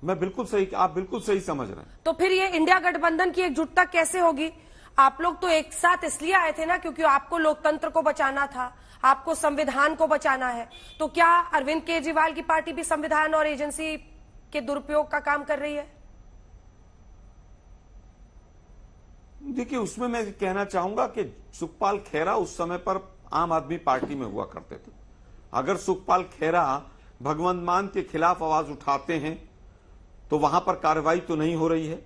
मैं बिल्कुल सही, आप बिल्कुल सही समझ रहे हैं। तो फिर ये इंडिया गठबंधन की एकजुटता कैसे होगी? आप लोग तो एक साथ इसलिए आए थे ना क्योंकि आपको लोकतंत्र को बचाना था, आपको संविधान को बचाना है। तो क्या अरविंद केजरीवाल की पार्टी भी संविधान और एजेंसी के दुरुपयोग का काम कर रही है? देखिए, उसमें मैं कहना चाहूंगा कि सुखपाल खेरा उस समय पर आम आदमी पार्टी में हुआ करते थे। अगर सुखपाल खेरा भगवंत मान के खिलाफ आवाज उठाते हैं तो वहां पर कार्रवाई तो नहीं हो रही है।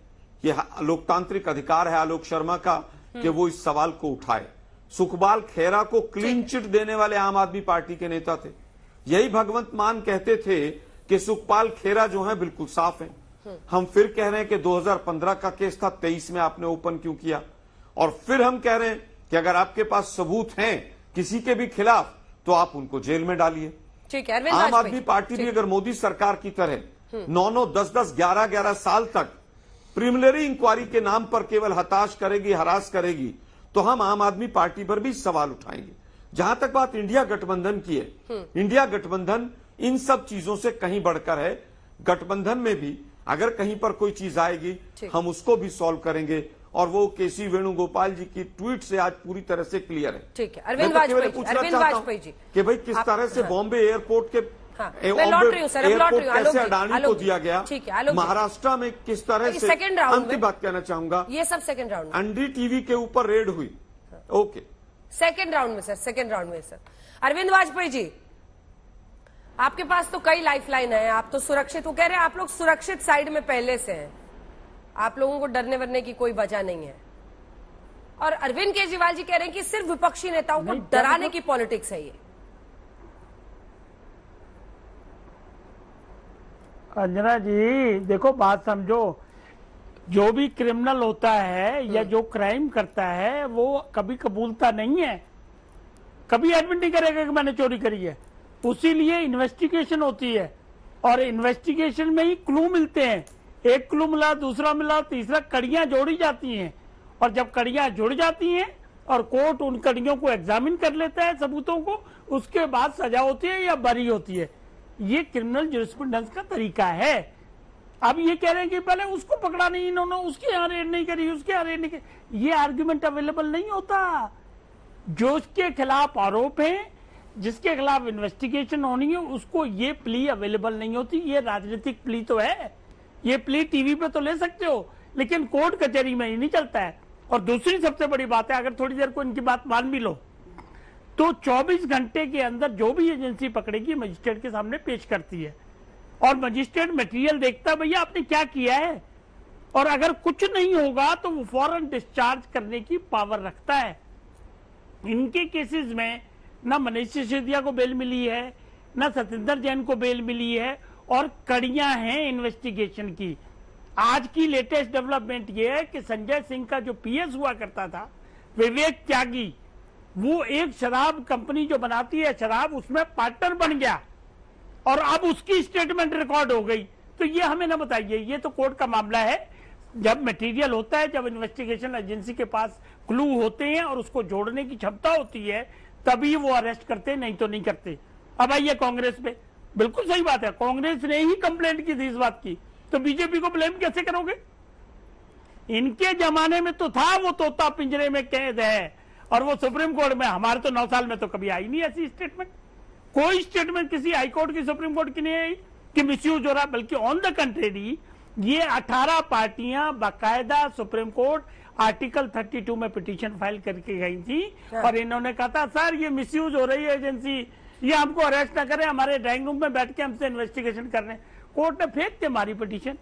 यह लोकतांत्रिक अधिकार है आलोक शर्मा का कि वो इस सवाल को उठाए। सुखपाल खेरा को क्लीन चिट देने वाले आम आदमी पार्टी के नेता थे। यही भगवंत मान कहते थे कि सुखपाल खेरा जो है बिल्कुल साफ है। हम फिर कह रहे हैं कि 2015 का केस था, 23 में आपने ओपन क्यों किया? और फिर हम कह रहे हैं कि अगर आपके पास सबूत हैं किसी के भी खिलाफ तो आप उनको जेल में डालिए। ठीक है, आम आदमी पार्टी भी अगर मोदी सरकार की तरह 9-9, 10-10, 11-11 साल तक प्रिलिमिनरी इंक्वायरी के नाम पर केवल हताश करेगी, हरास करेगी, तो हम आम आदमी पार्टी पर भी सवाल उठाएंगे। जहां तक बात इंडिया गठबंधन की है, इंडिया गठबंधन इन सब चीजों से कहीं बढ़कर है। गठबंधन में भी अगर कहीं पर कोई चीज आएगी हम उसको भी सॉल्व करेंगे, और वो केसी वेणुगोपाल जी की ट्वीट से आज पूरी तरह से क्लियर है। ठीक है, अरविंद वाजपेयी जी कि भाई किस तरह से बॉम्बे एयरपोर्ट के एयरपोर्ट कैसे अडानी को दिया गया, महाराष्ट्र में किस तरह से, अंतिम बात कहना चाहूंगा, ये सब सेकंड राउंड में एनडीटीवी के ऊपर रेड हुई। ओके, सेकंड राउंड में सर, सेकंड राउंड में सर। अरविंद वाजपेयी जी, आपके पास तो कई लाइफलाइन है, आप तो सुरक्षित, वो कह रहे हैं आप लोग सुरक्षित साइड में पहले से हैं, आप लोगों को डरने वरने की कोई वजह नहीं है। और अरविंद केजरीवाल जी कह रहे हैं कि सिर्फ विपक्षी नेताओं को डराने की पॉलिटिक्स है ये। अंजना जी देखो, बात समझो, जो भी क्रिमिनल होता है या जो क्राइम करता है वो कभी कबूलता नहीं है, कभी एडमिट नहीं करेगा कि मैंने चोरी करी है। उसी लिए इन्वेस्टिगेशन होती है, और इन्वेस्टिगेशन में ही क्लू मिलते हैं। एक क्लू मिला, दूसरा मिला, तीसरा, कड़ियां जोड़ी जाती हैं, और जब कड़ियां जुड़ जाती हैं और कोर्ट उन कड़ियों को एग्जामिन कर लेता है, सबूतों को, उसके बाद सजा होती है या बरी होती है। ये क्रिमिनल जूरिस्प्रूडेंस का तरीका है। अब ये कह रहे हैं कि पहले उसको पकड़ा नहीं इन्होंने, उसकी यहाँ रेड नहीं करी, उसके यहाँ रेड नहीं करी, ये आर्ग्यूमेंट अवेलेबल नहीं होता। जो उसके खिलाफ आरोप है, जिसके खिलाफ इन्वेस्टिगेशन होनी है, उसको ये प्ली अवेलेबल नहीं होती। ये राजनीतिक प्ली तो है, ये प्ली टीवी पे तो ले सकते हो, लेकिन कोर्ट कचहरी में ही नहीं चलता है। और दूसरी सबसे बड़ी बात है, अगर थोड़ी देर को इनकी बात मान भी लो तो 24 घंटे के अंदर जो भी एजेंसी पकड़ेगी मजिस्ट्रेट के सामने पेश करती है, और मजिस्ट्रेट मटेरियल देखता है भैया आपने क्या किया है, और अगर कुछ नहीं होगा तो वो फौरन डिस्चार्ज करने की पावर रखता है। इनके केसेस में न मनीष सिसोदिया को बेल मिली है, न सत्येंद्र जैन को बेल मिली है, और कड़ियां हैं इन्वेस्टिगेशन की। आज की लेटेस्ट डेवलपमेंट ये है कि संजय सिंह का जो पीएस हुआ करता था, विवेक त्यागी, वो एक शराब कंपनी जो बनाती है शराब, उसमें पार्टनर बन गया, और अब उसकी स्टेटमेंट रिकॉर्ड हो गई। तो ये हमें ना बताइए, ये तो कोर्ट का मामला है। जब मटेरियल होता है, जब इन्वेस्टिगेशन एजेंसी के पास क्लू होते हैं और उसको जोड़ने की क्षमता होती है, तभी वो अरेस्ट करते, नहीं तो नहीं करते। अब आइए कांग्रेस पे, बिल्कुल सही बात है, कांग्रेस ने ही कंप्लेंट की थी इस बात की, तो बीजेपी को ब्लेम कैसे करोगे? इनके जमाने में तो था वो तोता पिंजरे में कैद है, और वो सुप्रीम कोर्ट में, हमारे तो 9 साल में तो कभी आई नहीं ऐसी स्टेटमेंट। कोई स्टेटमेंट किसी हाई कोर्ट की, सुप्रीम कोर्ट की नहीं आई कि मिसयूज हो रहा, बल्कि ऑन द कंट्रेरी ये 18 पार्टियां बाकायदा सुप्रीम कोर्ट आर्टिकल 32 में पिटीशन फाइल करके गई थी, और इन्होंने कहा था सर ये मिसयूज हो रही है एजेंसी, ये हमको अरेस्ट ना करें, हमारे ड्राइंग रूम में बैठ के हमसे इन्वेस्टिगेशन कर रहे हैं। कोर्ट ने फेंक के मारी पिटीशन।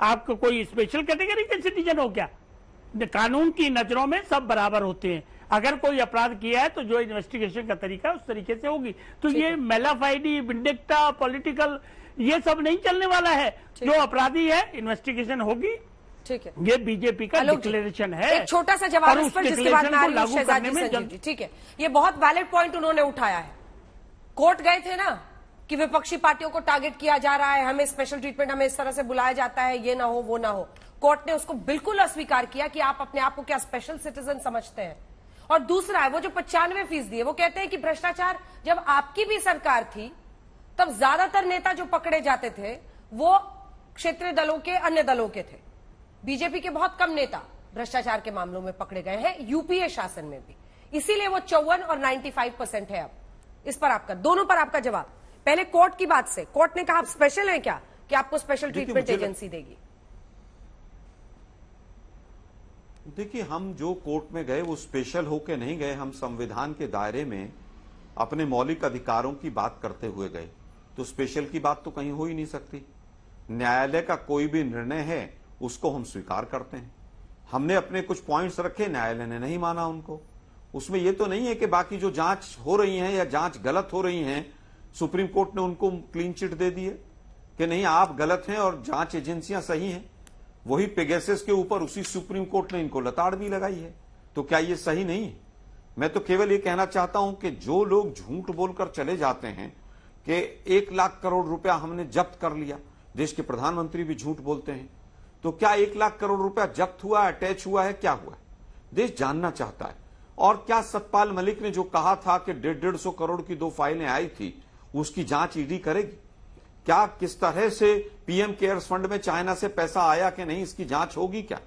आपको कोई स्पेशल कैटेगरी के सिटीजन हो क्या? कानून की नजरों में सब बराबर होते हैं। अगर कोई अपराध किया है तो जो इन्वेस्टिगेशन का तरीका है उस तरीके से होगी। तो ये मेलाफाइडी, विंडिक्टा, पॉलिटिकल, ये सब नहीं चलने वाला है। जो अपराधी है इन्वेस्टिगेशन होगी। ठीक है, ये बीजेपी का डिक्लेरेशन है। एक छोटा सा जवाब इस पर, जिसके बाद मैं लागू करने में, ठीक है, ये बहुत वैलिड पॉइंट उन्होंने उठाया है। कोर्ट गए थे ना कि विपक्षी पार्टियों को टारगेट किया जा रहा है, हमें स्पेशल ट्रीटमेंट, हमें इस तरह से बुलाया जाता है, ये ना हो वो ना हो। कोर्ट ने उसको बिल्कुल अस्वीकार किया कि आप अपने आप को क्या स्पेशल सिटीजन समझते हैं। और दूसरा है वो जो 95% है, वो कहते हैं कि भ्रष्टाचार जब आपकी भी सरकार थी तब ज्यादातर नेता जो पकड़े जाते थे वो क्षेत्रीय दलों के, अन्य दलों के थे। बीजेपी के बहुत कम नेता भ्रष्टाचार के मामलों में पकड़े गए हैं, यूपीए शासन में भी, इसीलिए वो 54 और 95% है। अब इस पर आपका, दोनों पर आपका जवाब। पहले कोर्ट की बात से, कोर्ट ने कहा आप स्पेशल हैं क्या, कि आपको स्पेशल ट्रीटमेंट एजेंसी देगी? देखिए, हम जो कोर्ट में गए वो स्पेशल होके नहीं गए, हम संविधान के दायरे में अपने मौलिक अधिकारों की बात करते हुए गए। तो स्पेशल की बात तो कहीं हो ही नहीं सकती। न्यायालय का कोई भी निर्णय है उसको हम स्वीकार करते हैं। हमने अपने कुछ पॉइंट्स रखे, न्यायालय ने नहीं माना उनको। उसमें यह तो नहीं है कि बाकी जो जांच हो रही है या जांच गलत हो रही है, सुप्रीम कोर्ट ने उनको क्लीन चिट दे दी है कि नहीं आप गलत हैं और जांच एजेंसियां सही हैं। वही पेगासस के ऊपर उसी सुप्रीम कोर्ट ने इनको लताड़ भी लगाई है। तो क्या ये सही नहीं है? मैं तो केवल ये कहना चाहता हूं कि जो लोग झूठ बोलकर चले जाते हैं कि 1 लाख करोड़ रुपया हमने जब्त कर लिया, देश के प्रधानमंत्री भी झूठ बोलते हैं, तो क्या 1 लाख करोड़ रुपया जब्त हुआ, अटैच हुआ है, क्या हुआ है? देश जानना चाहता है। और क्या सतपाल मलिक ने जो कहा था कि 150 करोड़ की 2 फाइलें आई थी, उसकी जांच ईडी करेगी? क्या किस तरह से पीएम केयर्स फंड में चाइना से पैसा आया कि नहीं, इसकी जांच होगी क्या?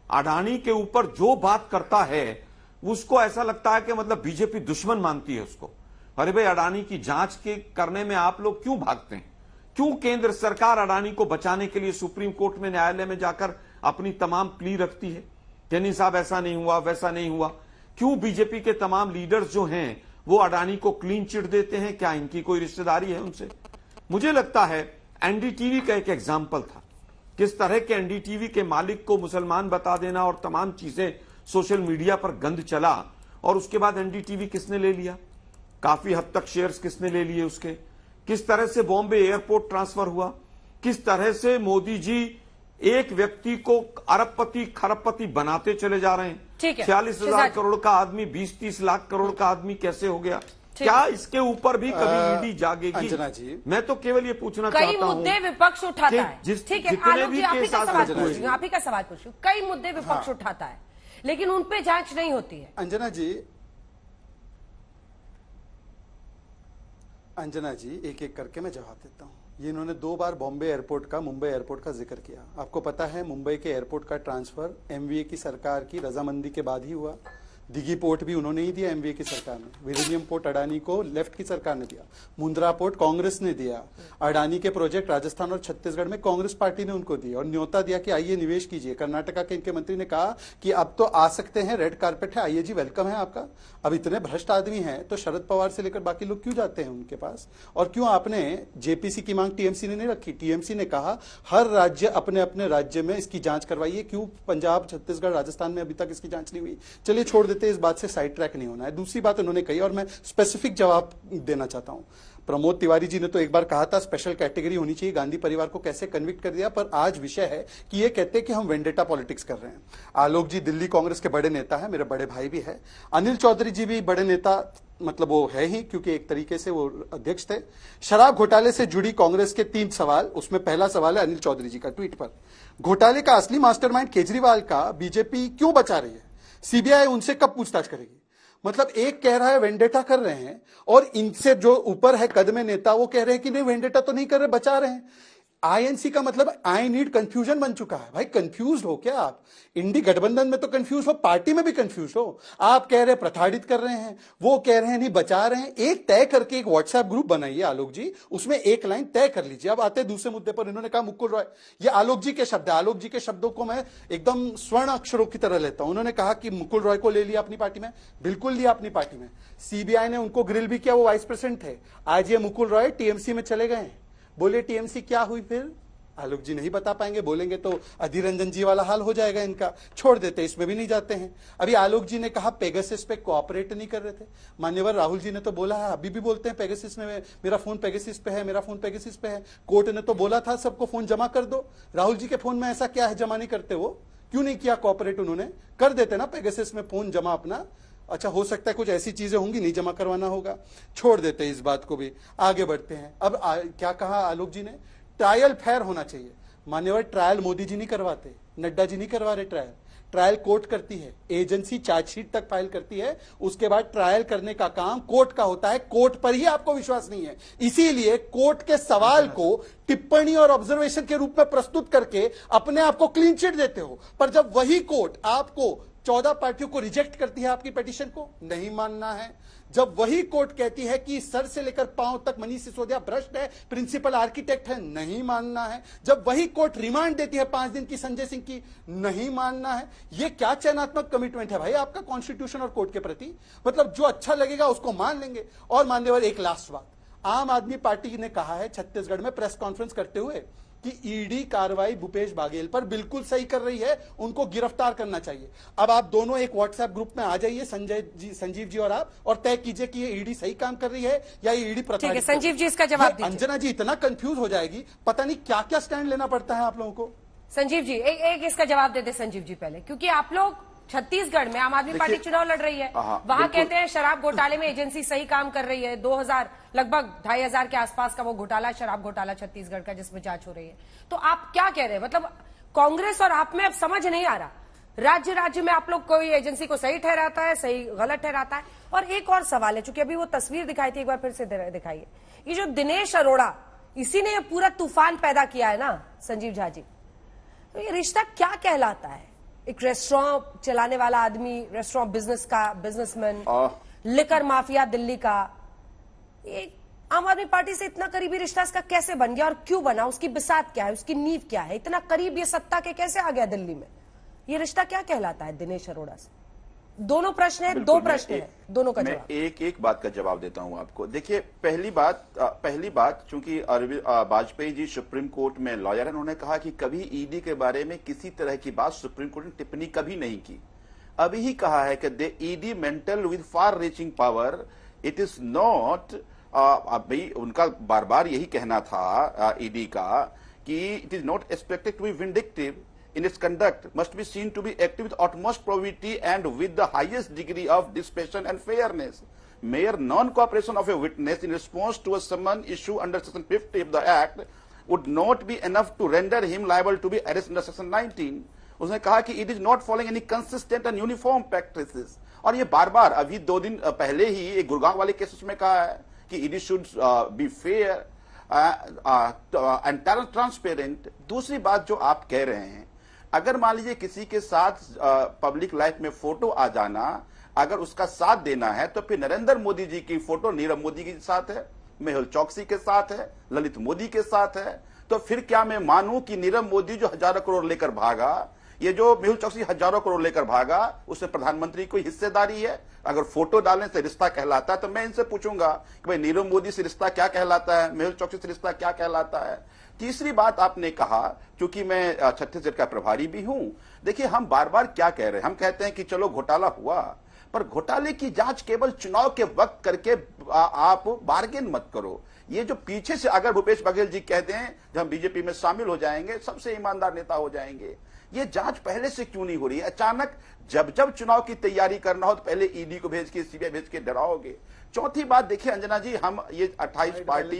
अडानी के ऊपर जो बात करता है उसको ऐसा लगता है कि मतलब बीजेपी दुश्मन मानती है उसको। अरे भाई, अडानी की जांच के करने में आप लोग क्यों भागते हैं? क्यों केंद्र सरकार अडानी को बचाने के लिए सुप्रीम कोर्ट में, न्यायालय में जाकर अपनी तमाम प्ली रखती है कि नहीं साहब ऐसा नहीं हुआ, वैसा नहीं हुआ? क्यों बीजेपी के तमाम लीडर्स जो हैं वो अडानी को क्लीन चिट देते हैं? क्या इनकी कोई रिश्तेदारी है उनसे? मुझे लगता है एनडीटीवी का एक एग्जाम्पल था, किस तरह के एनडीटीवी के मालिक को मुसलमान बता देना और तमाम चीजें सोशल मीडिया पर गंद चला, और उसके बाद एनडीटीवी किसने ले लिया, काफी हद तक शेयर्स किसने ले लिए उसके, किस तरह से बॉम्बे एयरपोर्ट ट्रांसफर हुआ, किस तरह से मोदी जी एक व्यक्ति को अरबपति खरबपति बनाते चले जा रहे हैं। 46,000 करोड़ का आदमी 20-30 लाख करोड़ का आदमी कैसे हो गया? क्या इसके ऊपर भी कभी ईडी जागेगी? अंजना जी, मैं तो केवल ये पूछना चाहता हूं, कई मुद्दे विपक्ष उठाता है। ठीक है, आलोक जी आप ही का सवाल पूछूं। कई मुद्दे विपक्ष उठाता है लेकिन उन पे जांच नहीं होती है। अंजना जी एक एक करके मैं जवाब देता हूं। ये इन्होंने 2 बार बॉम्बे एयरपोर्ट का, मुंबई एयरपोर्ट का जिक्र किया। आपको पता है मुंबई के एयरपोर्ट का ट्रांसफर एमवीए की सरकार की रजामंदी के बाद ही हुआ। दिघी पोर्ट भी उन्होंने ही दिया एमवीए की सरकार ने। विलियम पोर्ट अडानी को लेफ्ट की सरकार ने दिया। मुंद्रा पोर्ट कांग्रेस ने दिया। अडानी के प्रोजेक्ट राजस्थान और छत्तीसगढ़ में कांग्रेस पार्टी ने उनको दिए और न्योता दिया कि आइए निवेश कीजिए। कर्नाटका के इनके मंत्री ने कहा कि अब तो आ सकते हैं, रेड कारपेट है, आइए जी, वेलकम है आपका। अब इतने भ्रष्ट आदमी हैं तो शरद पवार से लेकर बाकी लोग क्यों जाते हैं उनके पास? और क्यों आपने जेपीसी की मांग टीएमसी ने नहीं रखी? टीएमसी ने कहा हर राज्य अपने अपने राज्य में इसकी जांच करवाइए। क्यों पंजाब, छत्तीसगढ़, राजस्थान में अभी तक इसकी जांच नहीं हुई? चलिए छोड़ देते, इस बात से साइड ट्रैक नहीं होना है। दूसरी बात उन्होंने कही और मैं स्पेसिफिक जवाब देना चाहता हूं। प्रमोद तिवारी जी ने तो एक बार कहा था स्पेशल कैटेगरी होनी चाहिए, गांधी परिवार को कैसे कन्विक्ट कर दिया। पर आज विषय है कि ये कहते हैं कि हम वेंडेटा पॉलिटिक्स कर रहे हैं। आलोक जी दिल्ली कांग्रेस के बड़े नेता है, मेरे बड़े भाई भी है। अनिल चौधरी जी भी बड़े नेता, मतलब वो है ही, क्योंकि एक तरीके से वो अध्यक्ष थे। शराब घोटाले से जुड़ी कांग्रेस के 3 सवाल, उसमें पहला सवाल है अनिल चौधरी जी का ट्वीट पर, घोटाले का असली मास्टरमाइंड केजरीवाल का बीजेपी क्यों बचा रही है? सीबीआई उनसे कब पूछताछ करेगी? मतलब एक कह रहा है वेंडेटा कर रहे हैं और इनसे जो ऊपर है कद में नेता वो कह रहे हैं कि नहीं वेंडेटा तो नहीं कर रहे, बचा रहे हैं। आईएनसी का मतलब आई नीड कंफ्यूजन बन चुका है। भाई कंफ्यूज हो क्या आप? इंडी गठबंधन में तो कंफ्यूज हो, पार्टी में भी कंफ्यूज हो। आप कह रहे हैं प्रताड़ित कर रहे हैं, वो कह रहे हैं नहीं बचा रहे हैं। एक तय करके एक व्हाट्सएप ग्रुप बनाइए आलोक जी, उसमें एक लाइन तय कर लीजिए। अब आते दूसरे मुद्दे पर। इन्होंने कहा मुकुल रॉय, ये आलोक जी के शब्द है। आलोक जी के शब्दों को मैं एकदम स्वर्ण अक्षरों की तरह लेता हूं। उन्होंने कहा कि मुकुल रॉय को ले लिया अपनी पार्टी में, बिल्कुल लिया अपनी पार्टी में। सीबीआई ने उनको ग्रिल भी किया, वो वाइस प्रेसिडेंट थे। आज ये मुकुल रॉय टीएमसी में चले गए। बोले टीएमसी क्या हुई फिर? आलोक जी नहीं बता पाएंगे, बोलेंगे तो अधीर रंजन जी वाला हाल हो जाएगा इनका। छोड़ देते, इसमें भी नहीं जाते हैं। अभी आलोक जी ने कहा पेगासस पे कोऑपरेट नहीं कर रहे थे। मान्यवर राहुल जी ने तो बोला है, अभी भी बोलते हैं पेगासस में मेरा फोन पेगासस पे है, मेरा फोन पेगासस पे है। कोर्ट ने तो बोला था सबको फोन जमा कर दो। राहुल जी के फोन में ऐसा क्या है जमा नहीं करते? वो क्यों नहीं किया कोऑपरेट? उन्होंने कर देते ना पेगासस में फोन जमा अपना। अच्छा, हो सकता है कुछ ऐसी चीजें होंगी नहीं जमा करवाना होगा। छोड़ देते इस बात को भी, आगे बढ़ते हैं। अब क्या कहा आलोक जी ने? ट्रायल फेयर होना चाहिए। मान्यवर ट्रायल मोदी जी नहीं करवाते, नड्डा जी नहीं करवा रहे ट्रायल। ट्रायल कोर्ट करती है, एजेंसी चार्जशीट तक फाइल करती है, उसके बाद ट्रायल करने का काम कोर्ट का होता है। कोर्ट पर ही आपको विश्वास नहीं है, इसीलिए कोर्ट के सवाल को टिप्पणी और ऑब्जर्वेशन के रूप में प्रस्तुत करके अपने आप को क्लीन चिट देते हो। पर जब वही कोर्ट आपको 14 पार्टियों को रिजेक्ट करती है आपकी पिटीशन को, नहीं मानना है। जब वही कोर्ट कहती है कि सर से लेकर पांव तक मनीष सिसोदिया भ्रष्ट है, प्रिंसिपल आर्किटेक्ट है, नहीं मानना है। जब वही कोर्ट रिमांड देती है 5 दिन की संजय सिंह की, नहीं मानना है। यह क्या चयनात्मक कमिटमेंट है भाई आपका कॉन्स्टिट्यूशन और कोर्ट के प्रति? मतलब जो अच्छा लगेगा उसको मान लेंगे। और मान्यवर एक लास्ट बात, आम आदमी पार्टी ने कहा है छत्तीसगढ़ में प्रेस कॉन्फ्रेंस करते हुए कि ईडी कार्रवाई भूपेश बाघेल पर बिल्कुल सही कर रही है, उनको गिरफ्तार करना चाहिए। अब आप दोनों एक व्हाट्सएप ग्रुप में आ जाइए, संजीव जी और आप, और तय कीजिए कि ये ईडी सही काम कर रही है या ये ईडी प्रताड़ित। ठीक है, संजीव जी इसका जवाब दीजिए। अंजना जी इतना कंफ्यूज हो जाएगी, पता नहीं क्या क्या स्टैंड लेना पड़ता है आप लोगों को। संजीव जी एक इसका जवाब देते संजीव जी पहले, क्योंकि आप लोग छत्तीसगढ़ में आम आदमी पार्टी चुनाव लड़ रही है, वहां कहते हैं शराब घोटाले में एजेंसी सही काम कर रही है। 2000 लगभग 2500 के आसपास का वो घोटाला, शराब घोटाला छत्तीसगढ़ का, जिसमें जांच हो रही है। तो आप क्या कह रहे हैं? मतलब कांग्रेस और आप में अब समझ नहीं आ रहा, राज्य राज्य में आप लोग कोई एजेंसी को सही ठहराता है, सही गलत ठहराता है। और एक और सवाल है, चूंकि अभी वो तस्वीर दिखाई थी, एक बार फिर से दिखाइए। ये जो दिनेश अरोड़ा, इसी ने ये पूरा तूफान पैदा किया है ना संजीव झा जी, तो ये रिश्ता क्या कहलाता है? एक रेस्टोरेंट चलाने वाला आदमी, रेस्टोरेंट बिजनेस का बिजनेसमैन, लिकर माफिया दिल्ली का, एक आम आदमी पार्टी से इतना करीबी रिश्ता इसका कैसे बन गया और क्यों बना? उसकी बिसात क्या है, उसकी नींव क्या है? इतना करीब ये सत्ता के कैसे आ गया दिल्ली में? ये रिश्ता क्या कहलाता है दिनेश अरोड़ा से? दोनों प्रश्न है, दो प्रश्न है, दोनों का जवाब। एक बात का जवाब देता हूं आपको। देखिए, पहली बात चूंकि वाजपेयी जी सुप्रीम कोर्ट में लॉयर हैं, उन्होंने कहा कि कभी ईडी के बारे में किसी तरह की बात सुप्रीम कोर्ट ने टिप्पणी कभी नहीं की। अभी ही कहा है कि the ED mental with far reaching power, it is not, अभी उनका बार बार यही कहना था ईडी का कि it is not expected to be vindictive in its conduct, must be seen to be active with utmost probity and with the highest degree of discretion and fairness. Mere non-cooperation of a witness in response to a summon issue under Section 50 of the Act would not be enough to render him liable to be arrested under Section 19. उसने कहा कि it is not following any consistent and uniform practices. और ये बार बार अभी 2 दिन पहले ही एक गुड़गांव वाले केस में कहा है कि it should be fair and transparent. दूसरी बात जो आप कह रहे हैं, अगर मान लीजिए किसी के साथ पब्लिक लाइफ में फोटो आ जाना, अगर उसका साथ देना है, तो फिर नरेंद्र मोदी जी की फोटो नीरव मोदी के साथ है, मेहुल चौकसी के साथ है, ललित मोदी के साथ है, तो फिर क्या मैं मानूं कि नीरव मोदी जो हजारों करोड़ लेकर भागा, ये जो मेहुल चौकसी हजारों करोड़ लेकर भागा, उसमें प्रधानमंत्री की हिस्सेदारी है? अगर फोटो डालने से रिश्ता कहलाता है तो मैं इनसे पूछूंगा कि भाई नीरव मोदी से रिश्ता क्या कहलाता है, मेहुल चौकसी से रिश्ता क्या कहलाता है? तीसरी बात आपने कहा, क्योंकि मैं छत्तीसगढ़ का प्रभारी भी हूं, देखिए हम बार बार क्या कह रहे हैं, हम कहते हैं कि चलो घोटाला हुआ, पर घोटाले की जांच केवल चुनाव के वक्त करके आप बार्गेन मत करो। ये जो पीछे से अगर भूपेश बघेल जी कहते हैं जब हम बीजेपी में शामिल हो जाएंगे सबसे ईमानदार नेता हो जाएंगे, ये जांच पहले से क्यों नहीं हो रही है? अचानक जब जब चुनाव की तैयारी करना हो तो पहले ईडी को भेज के, सीबीआई भेज के डराओगे। चौथी बात देखिए अंजना जी, हम ये 28 पार्टी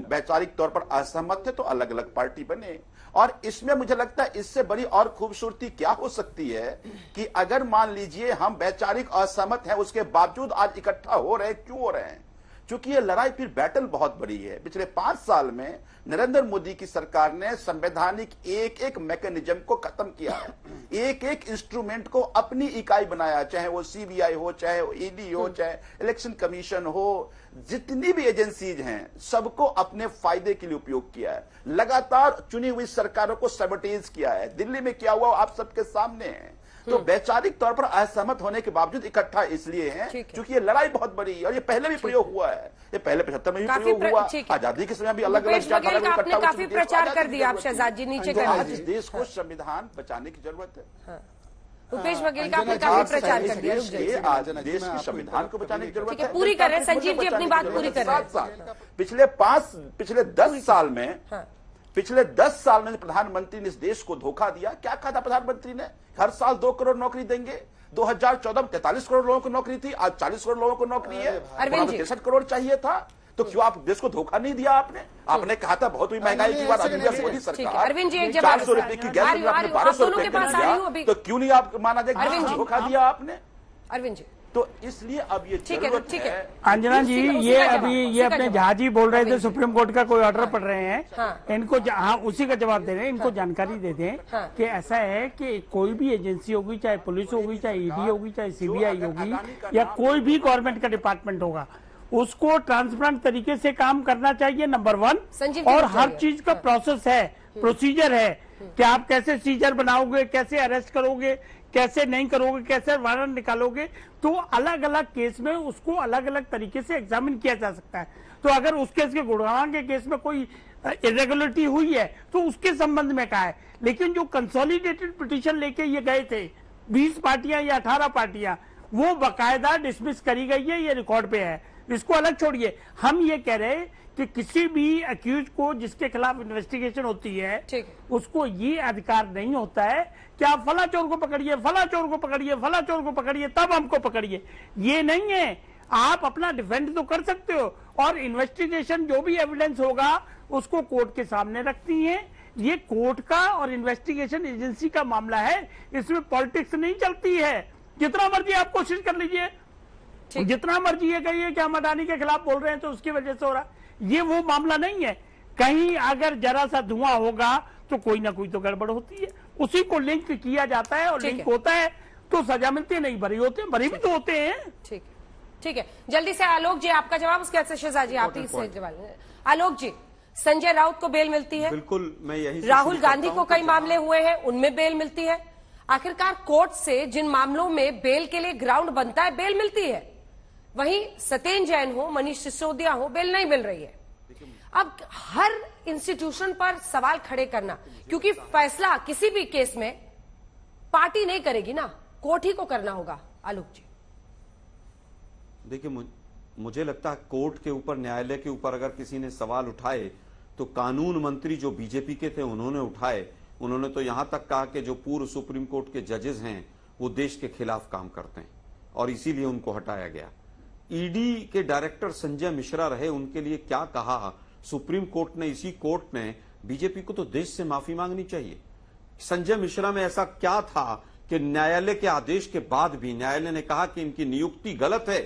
वैचारिक तौर पर असहमत थे तो अलग अलग पार्टी बने, और इसमें मुझे लगता है इससे बड़ी और खूबसूरती क्या हो सकती है कि अगर मान लीजिए हम वैचारिक असहमत हैं, उसके बावजूद आज इकट्ठा हो रहे हैं। क्यों हो रहे हैं? क्योंकि ये लड़ाई फिर बैटल बहुत बड़ी है। पिछले 5 साल में नरेंद्र मोदी की सरकार ने संवैधानिक एक एक मैकेनिज्म को खत्म किया है, एक एक इंस्ट्रूमेंट को अपनी इकाई बनाया, चाहे वो सीबीआई हो, चाहे वो ईडी हो, चाहे इलेक्शन कमीशन हो, जितनी भी एजेंसीज हैं सबको अपने फायदे के लिए उपयोग किया है। लगातार चुनी हुई सरकारों को सबटेज किया है। दिल्ली में क्या हुआ आप सबके सामने है। तो वैचारिक तौर पर असहमत होने के बावजूद इकट्ठा इसलिए हैं क्योंकि ये लड़ाई बहुत बड़ी है और ये पहले भी प्रयोग हुआ है। ये पहले 75 में भी प्रयोग हुआ, आजादी के समय भी अलग अलग आपने काफी प्रचार कर दिया। आप शहजाद जी नीचे कर, इस देश को संविधान बचाने की जरूरत है। भूपेश बघेल का आपने काफी प्रचार कर दिया। आज देश के संविधान को बचाने की जरूरत है। पूरी कर रहे हैं संजीव जी, अपनी बात पूरी कर रहे हैं। पिछले 10 साल में पिछले 10 साल में प्रधानमंत्री ने इस देश को धोखा दिया। क्या कहा था प्रधानमंत्री ने? हर साल 2 करोड़ नौकरी देंगे। 2014 में 43 करोड़ लोगों को नौकरी थी, आज 40 करोड़ लोगों को नौकरी है। 63 करोड़ चाहिए था। तो क्यों आप देश को धोखा नहीं दिया? आपने कहा था बहुत हुई महंगाई की बात, मोदी सरकार 400 रुपए की गैस 1200 रुपए दिया, तो क्यों नहीं आप माना जाए धोखा दिया आपने? अरविंद जी, तो इसलिए अब ये ठीक है। अंजना जी, ये अभी ये अपने जहाज जी बोल रहे थे सुप्रीम कोर्ट का कोई ऑर्डर पढ़ रहे हैं, इनको हाँ उसी का जवाब दे रहे हैं। इनको जानकारी दे दें कि ऐसा है कि कोई भी एजेंसी होगी, चाहे पुलिस होगी, चाहे ईडी होगी, चाहे सीबीआई होगी, या कोई भी गवर्नमेंट का डिपार्टमेंट होगा, उसको ट्रांसपेरेंट तरीके से काम करना चाहिए, नंबर 1। और हर चीज का प्रोसेस है, प्रोसीजर है कि आप कैसे सीजर बनाओगे, कैसे अरेस्ट करोगे, कैसे नहीं करोगे, कैसे वारंट निकालोगे। तो अलग अलग केस में उसको अलग अलग तरीके से एग्जामिन किया जा सकता है। तो अगर उस केस के गुड़गांव के केस में कोई इरेगुलरिटी हुई है तो उसके संबंध में कहा है। लेकिन जो कंसोलिडेटेड पिटीशन लेके ये गए थे 20 पार्टियां या 18 पार्टियां, वो बाकायदा डिसमिस करी गई है, ये रिकॉर्ड पे है। इसको अलग छोड़िए, हम ये कह रहे हैं कि किसी भी अक्यूज को जिसके खिलाफ इन्वेस्टिगेशन होती है उसको ये अधिकार नहीं होता है कि आप फला चोर को पकड़िए, फला चोर को पकड़िए, फला चोर को पकड़िए, तब हमको पकड़िए। ये नहीं है, आप अपना डिफेंड तो कर सकते हो और इन्वेस्टिगेशन जो भी एविडेंस होगा उसको कोर्ट के सामने रखती है। ये कोर्ट का और इन्वेस्टिगेशन एजेंसी का मामला है, इसमें पॉलिटिक्स नहीं चलती है। जितना मर्जी आप कोशिश कर लीजिए, जितना मर्जी ये कहिए कि हम अडानी के खिलाफ बोल रहे हैं तो उसकी वजह से हो रहा, ये वो मामला नहीं है। कहीं अगर जरा सा धुआं होगा तो कोई ना कोई तो गड़बड़ होती है, उसी को लिंक किया जाता है और लिंक होता है तो सजा मिलती है। नहीं बरी होते हैं, बरी भी तो होते हैं। ठीक है, जल्दी से आलोक जी आपका जवाब, उसके बाद शहजाद जी आप ही से जवाब। आलोक जी, संजय राउत को बेल मिलती है, बिल्कुल मैं यही, राहुल गांधी को कई मामले हुए हैं उनमें बेल मिलती है। आखिरकार कोर्ट से जिन मामलों में बेल के लिए ग्राउंड बनता है बेल मिलती है, वहीं सत्येंद्र जैन हो, मनीष सिसोदिया हो, बेल नहीं मिल रही है। अब हर इंस्टीट्यूशन पर सवाल खड़े करना, क्योंकि फैसला किसी भी केस में पार्टी नहीं करेगी ना, कोर्ट ही को करना होगा। आलोक जी देखिए, मुझे लगता है कोर्ट के ऊपर, न्यायालय के ऊपर अगर किसी ने सवाल उठाए तो कानून मंत्री जो बीजेपी के थे उन्होंने उठाए। उन्होंने तो यहां तक कहा कि जो पूर्व सुप्रीम कोर्ट के जजेस हैं वो देश के खिलाफ काम करते हैं और इसीलिए उनको हटाया गया। ईडी के डायरेक्टर संजय मिश्रा रहे, उनके लिए क्या कहा सुप्रीम कोर्ट ने, इसी कोर्ट ने बीजेपी को तो देश से माफी मांगनी चाहिए। संजय मिश्रा में ऐसा क्या था कि न्यायालय के आदेश के बाद भी न्यायालय ने कहा कि इनकी नियुक्ति गलत है।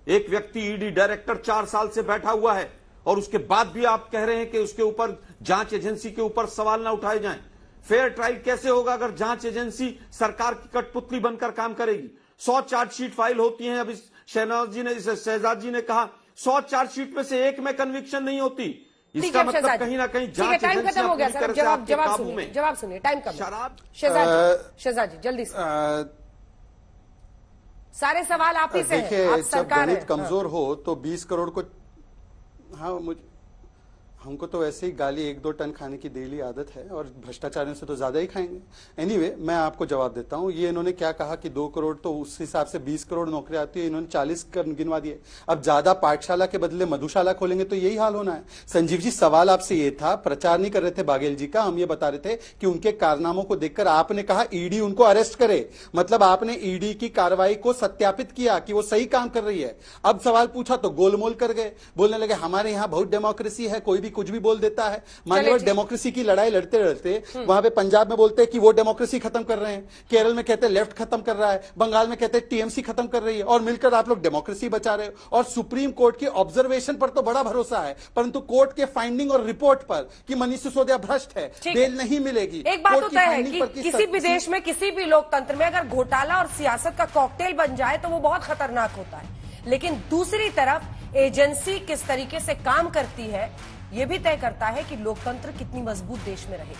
एक व्यक्ति ईडी डायरेक्टर 4 साल से बैठा हुआ है और उसके बाद भी आप कह रहे हैं कि उसके ऊपर, जांच एजेंसी के ऊपर सवाल ना उठाए जाएं। फेयर ट्रायल कैसे होगा अगर जांच एजेंसी सरकार की कठपुतली बनकर काम करेगी? 100 चार्जशीट फाइल होती हैं। अभी शहजाद जी ने कहा 100 चार्जशीट में से एक में कन्विक्शन नहीं होती। इसका मतलब कहीं ना कहीं जांच टाइम खत्म हो गया सर, जवाब सुनिए, टाइम कम। शहजाद जी जल्दी से, सारे सवाल आप ही से हैं। देखिए, जब गणित कमजोर हो तो 20 करोड़ को, हमको तो वैसे ही गाली 1-2 टन खाने की डेली आदत है और भ्रष्टाचारियों से तो ज्यादा ही खाएंगे। एनीवे, मैं आपको जवाब देता हूं। ये इन्होंने क्या कहा कि 2 करोड़, तो उस हिसाब से 20 करोड़ नौकरियां आती है, इन्होंने 40 गिनवा दिए। अब ज्यादा पाठशाला के बदले मधुशाला खोलेंगे तो यही हाल होना है। संजीव जी, सवाल आपसे ये था, प्रचार नहीं कर रहे थे बाघेल जी का, हम ये बता रहे थे कि उनके कारनामों को देखकर आपने कहा ईडी उनको अरेस्ट करे, मतलब आपने ईडी की कार्रवाई को सत्यापित किया कि वो सही काम कर रही है। अब सवाल पूछा तो गोलमोल कर गए, बोलने लगे हमारे यहाँ बहुत डेमोक्रेसी है, कोई भी कुछ भी बोल देता है। मान लो डेमोक्रेसी की लड़ाई लड़ते लड़ते वहां पे पंजाब में बोलते हैं कि वो डेमोक्रेसी खत्म कर रहे हैं, केरल में कहते हैं लेफ्ट खत्म कर रहा है, बंगाल में कहते हैं टीएमसी खत्म कर रही है, और मिलकर आप लोग डेमोक्रेसी बचा रहे हो। और सुप्रीम कोर्ट के ऑब्जर्वेशन पर तो बड़ा भरोसा है, परंतु कोर्ट के फाइंडिंग और रिपोर्ट पर कि मनीष सिसोदिया भ्रष्ट है, बेल नहीं मिलेगी। एक बात होता है कि किसी भी देश में, किसी भी लोकतंत्र में अगर घोटाला और सियासत का कॉकटेल बन जाए तो वो बहुत खतरनाक होता है। लेकिन दूसरी तरफ एजेंसी किस तरीके से काम करती है ये भी तय करता है कि लोकतंत्र कितनी मजबूत देश में रहे।